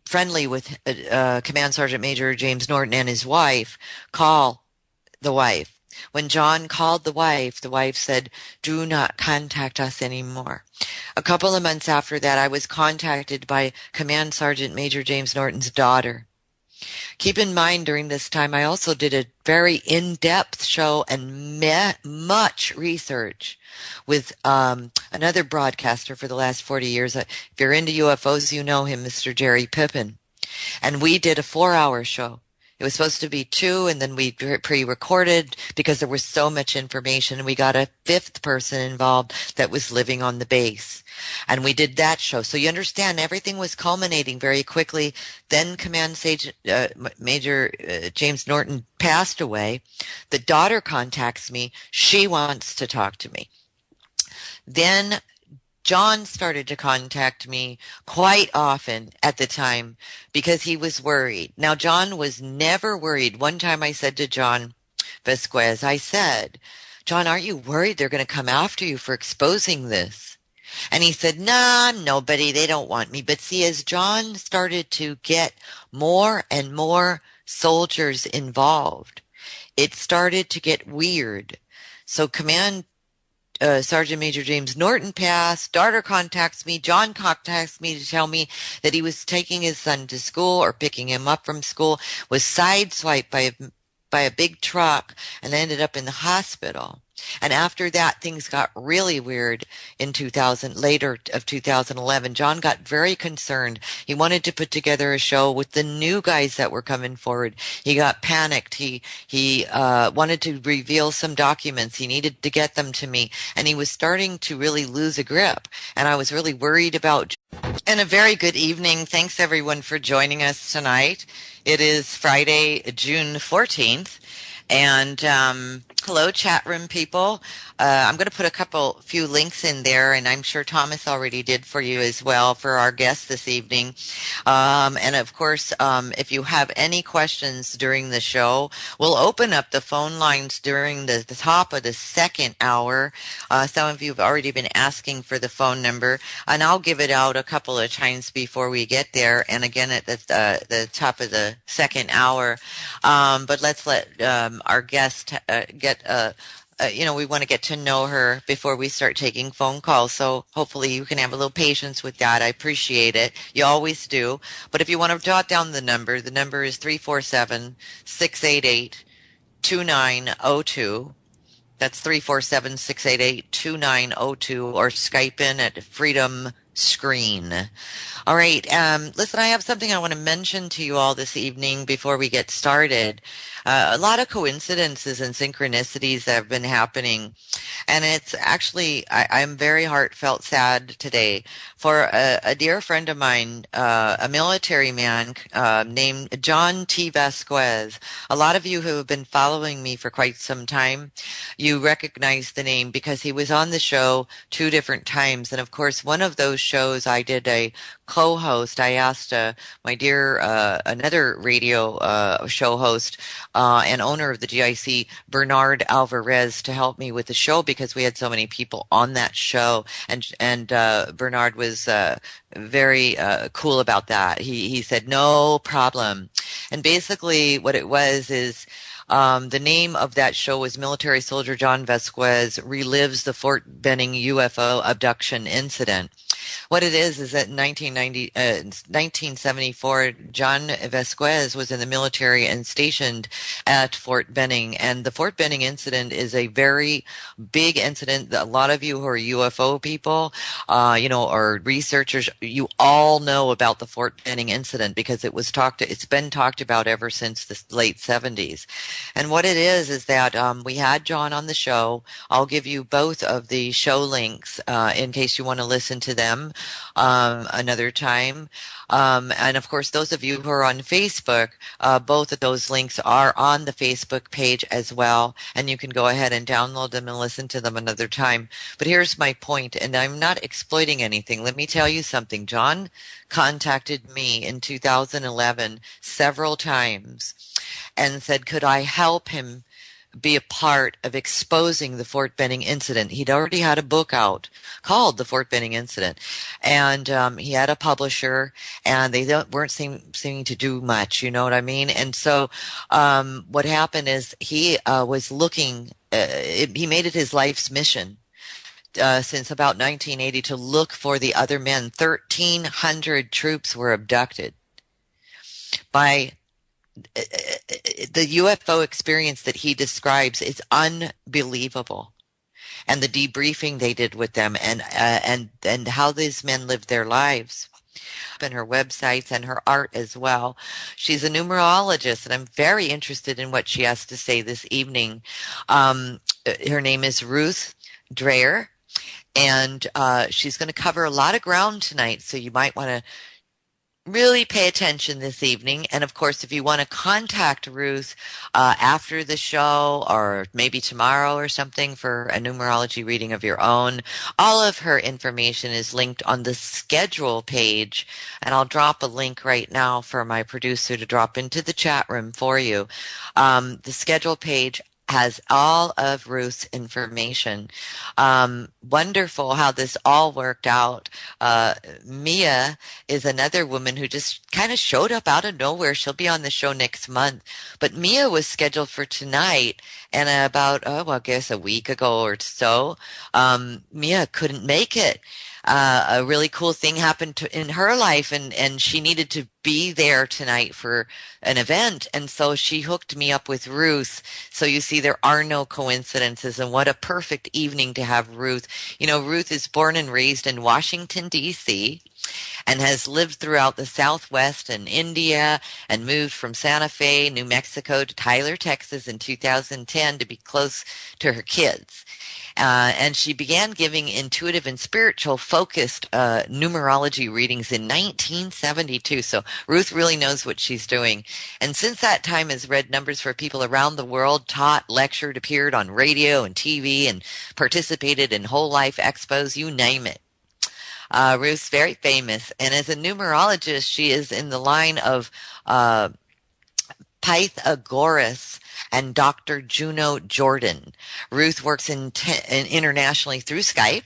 friendly with Command Sergeant Major James Norton and his wife, call the wife. When John called the wife said, do not contact us anymore. A couple of months after that, I was contacted by Command Sergeant Major James Norton's daughter. Keep in mind, during this time, I also did a very in-depth show and much research with another broadcaster for the last 40 years. If you're into UFOs, you know him, Mr. Jerry Pippin. And we did a 4-hour show. It was supposed to be 2, and then we pre-recorded because there was so much information. And we got a 5th person involved that was living on the base. And we did that show. So you understand, everything was culminating very quickly. Then Command Major James Norton passed away. The daughter contacts me. She wants to talk to me. Then John started to contact me quite often at the time because he was worried. Now, John was never worried. One time I said to John Vasquez, I said, John, aren't you worried they're going to come after you for exposing this? And he said, nah, I'm nobody. They don't want me. But see, as John started to get more and more soldiers involved, it started to get weird. So Command Sergeant Major James Norton passed. Daughter contacts me. John contacts me to tell me that he was taking his son to school or picking him up from school, was sideswiped by a big truck, and ended up in the hospital. And after that, things got really weird in 2011. John got very concerned. He wanted to put together a show with the new guys that were coming forward. He got panicked. He wanted to reveal some documents. He needed to get them to me. And he was starting to really lose a grip. And I was really worried about. And a very good evening. Thanks, everyone, for joining us tonight. It is Friday, June 14th. And hello, chat room people. I'm going to put a few links in there, and I'm sure Thomas already did for you as well for our guest this evening. And of course, if you have any questions during the show, we'll open up the phone lines during the top of the second hour. Some of you have already been asking for the phone number, and I'll give it out a couple of times before we get there, and again at the top of the second hour. But let's let our guest get we want to get to know her before we start taking phone calls. So hopefully you can have a little patience with that. I appreciate it. You always do. But if you want to jot down the number is 347-688-2902. That's 347-688-2902, or Skype in at Freedom Screen. All right. Listen, I have something I want to mention to you all this evening before we get started. A lot of coincidences and synchronicities that have been happening. And it's actually, I'm very heartfelt sad today for a dear friend of mine, a military man named John T. Vasquez. A lot of you who have been following me for quite some time, you recognize the name because he was on the show 2 different times. And of course, one of those shows I did a co-host. I asked my dear another radio show host and owner of the GIC, Bernard Alvarez, to help me with the show because we had so many people on that show, and Bernard was very cool about that. He said no problem, and basically what it was is. The name of that show was Military Soldier John Vasquez Relives the Fort Benning UFO Abduction Incident. What it is that in 1974, John Vasquez was in the military and stationed at Fort Benning. And the Fort Benning incident is a very big incident that a lot of you who are UFO people, or researchers, you all know about the Fort Benning incident because it's been talked about ever since the late 70s. And what it is that we had John on the show. I'll give you both of the show links in case you want to listen to them another time. And of course, those of you who are on Facebook, both of those links are on the Facebook page as well. And you can go ahead and download them and listen to them another time. But here's my point, and I'm not exploiting anything. Let me tell you something. John contacted me in 2011 several times and said, could I help him be a part of exposing the Fort Benning incident? He'd already had a book out called The Fort Benning Incident, and he had a publisher, and they weren't seeming to do much, you know what I mean? And so what happened is he was looking, he made it his life's mission since about 1980 to look for the other men. 1,300 troops were abducted by the UFO experience that he describes is unbelievable, and the debriefing they did with them, and how these men lived their lives, and her websites and her art as well. She's a numerologist, and I'm very interested in what she has to say this evening. Her name is Ruth Drayer, and she's going to cover a lot of ground tonight, so you might want to really pay attention this evening. And of course, if you want to contact Ruth after the show or maybe tomorrow or something for a numerology reading of your own, all of her information is linked on the schedule page. And I'll drop a link right now for my producer to drop into the chat room for you. The schedule page has all of Ruth's information. Wonderful how this all worked out. Mia is another woman who just kind of showed up out of nowhere. She'll be on the show next month. But Mia was scheduled for tonight, and about, I guess a week ago or so, Mia couldn't make it. A really cool thing happened in her life, and she needed to be there tonight for an event, and so she hooked me up with Ruth. So you see, there are no coincidences, and what a perfect evening to have Ruth. You know, Ruth is born and raised in Washington, D.C., and has lived throughout the Southwest and India, and moved from Santa Fe, New Mexico to Tyler, Texas in 2010 to be close to her kids. And she began giving intuitive and spiritual focused numerology readings in 1972. So Ruth really knows what she's doing. And since that time has read numbers for people around the world, taught, lectured, appeared on radio and TV, and participated in whole life expos, you name it. Ruth's very famous. And as a numerologist, she is in the line of Pythagoras and Dr. Juno Jordan. Ruth works internationally through Skype.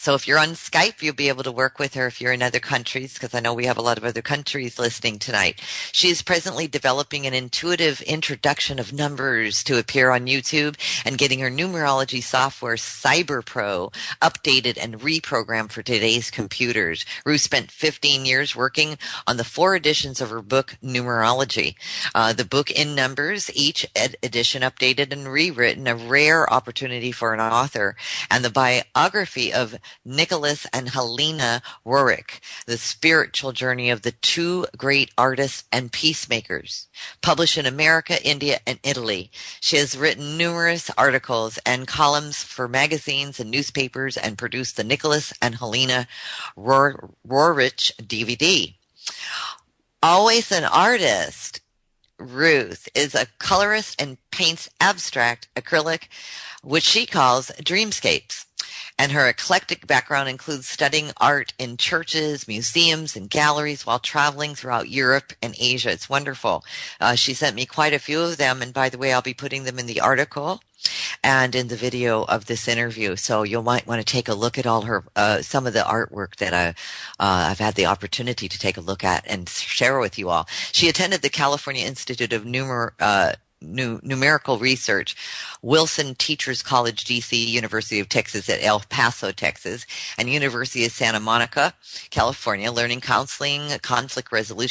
So if you're on Skype, you'll be able to work with her if you're in other countries, because I know we have a lot of other countries listening tonight. She is presently developing an intuitive introduction of numbers to appear on YouTube and getting her numerology software Cyber Pro updated and reprogrammed for today's computers. Ruth spent 15 years working on the 4 editions of her book Numerology. The book in numbers, each edition updated and rewritten, a rare opportunity for an author, and the biography of Nicholas and Helena Roerich, the spiritual journey of the 2 great artists and peacemakers, published in America, India, and Italy. She has written numerous articles and columns for magazines and newspapers and produced the Nicholas and Helena Roerich DVD. Always an artist, Ruth is a colorist and paints abstract acrylic, which she calls dreamscapes. And her eclectic background includes studying art in churches, museums, and galleries while traveling throughout Europe and Asia. It's wonderful. She sent me quite a few of them. And by the way, I'll be putting them in the article and in the video of this interview. So you might want to take a look at all her, some of the artwork that I've had the opportunity to take a look at and share with you all. She attended the California Institute of Numerical Research, Wilson Teachers College, DC, University of Texas at El Paso, Texas, and University of Santa Monica, California, learning counseling, conflict resolution,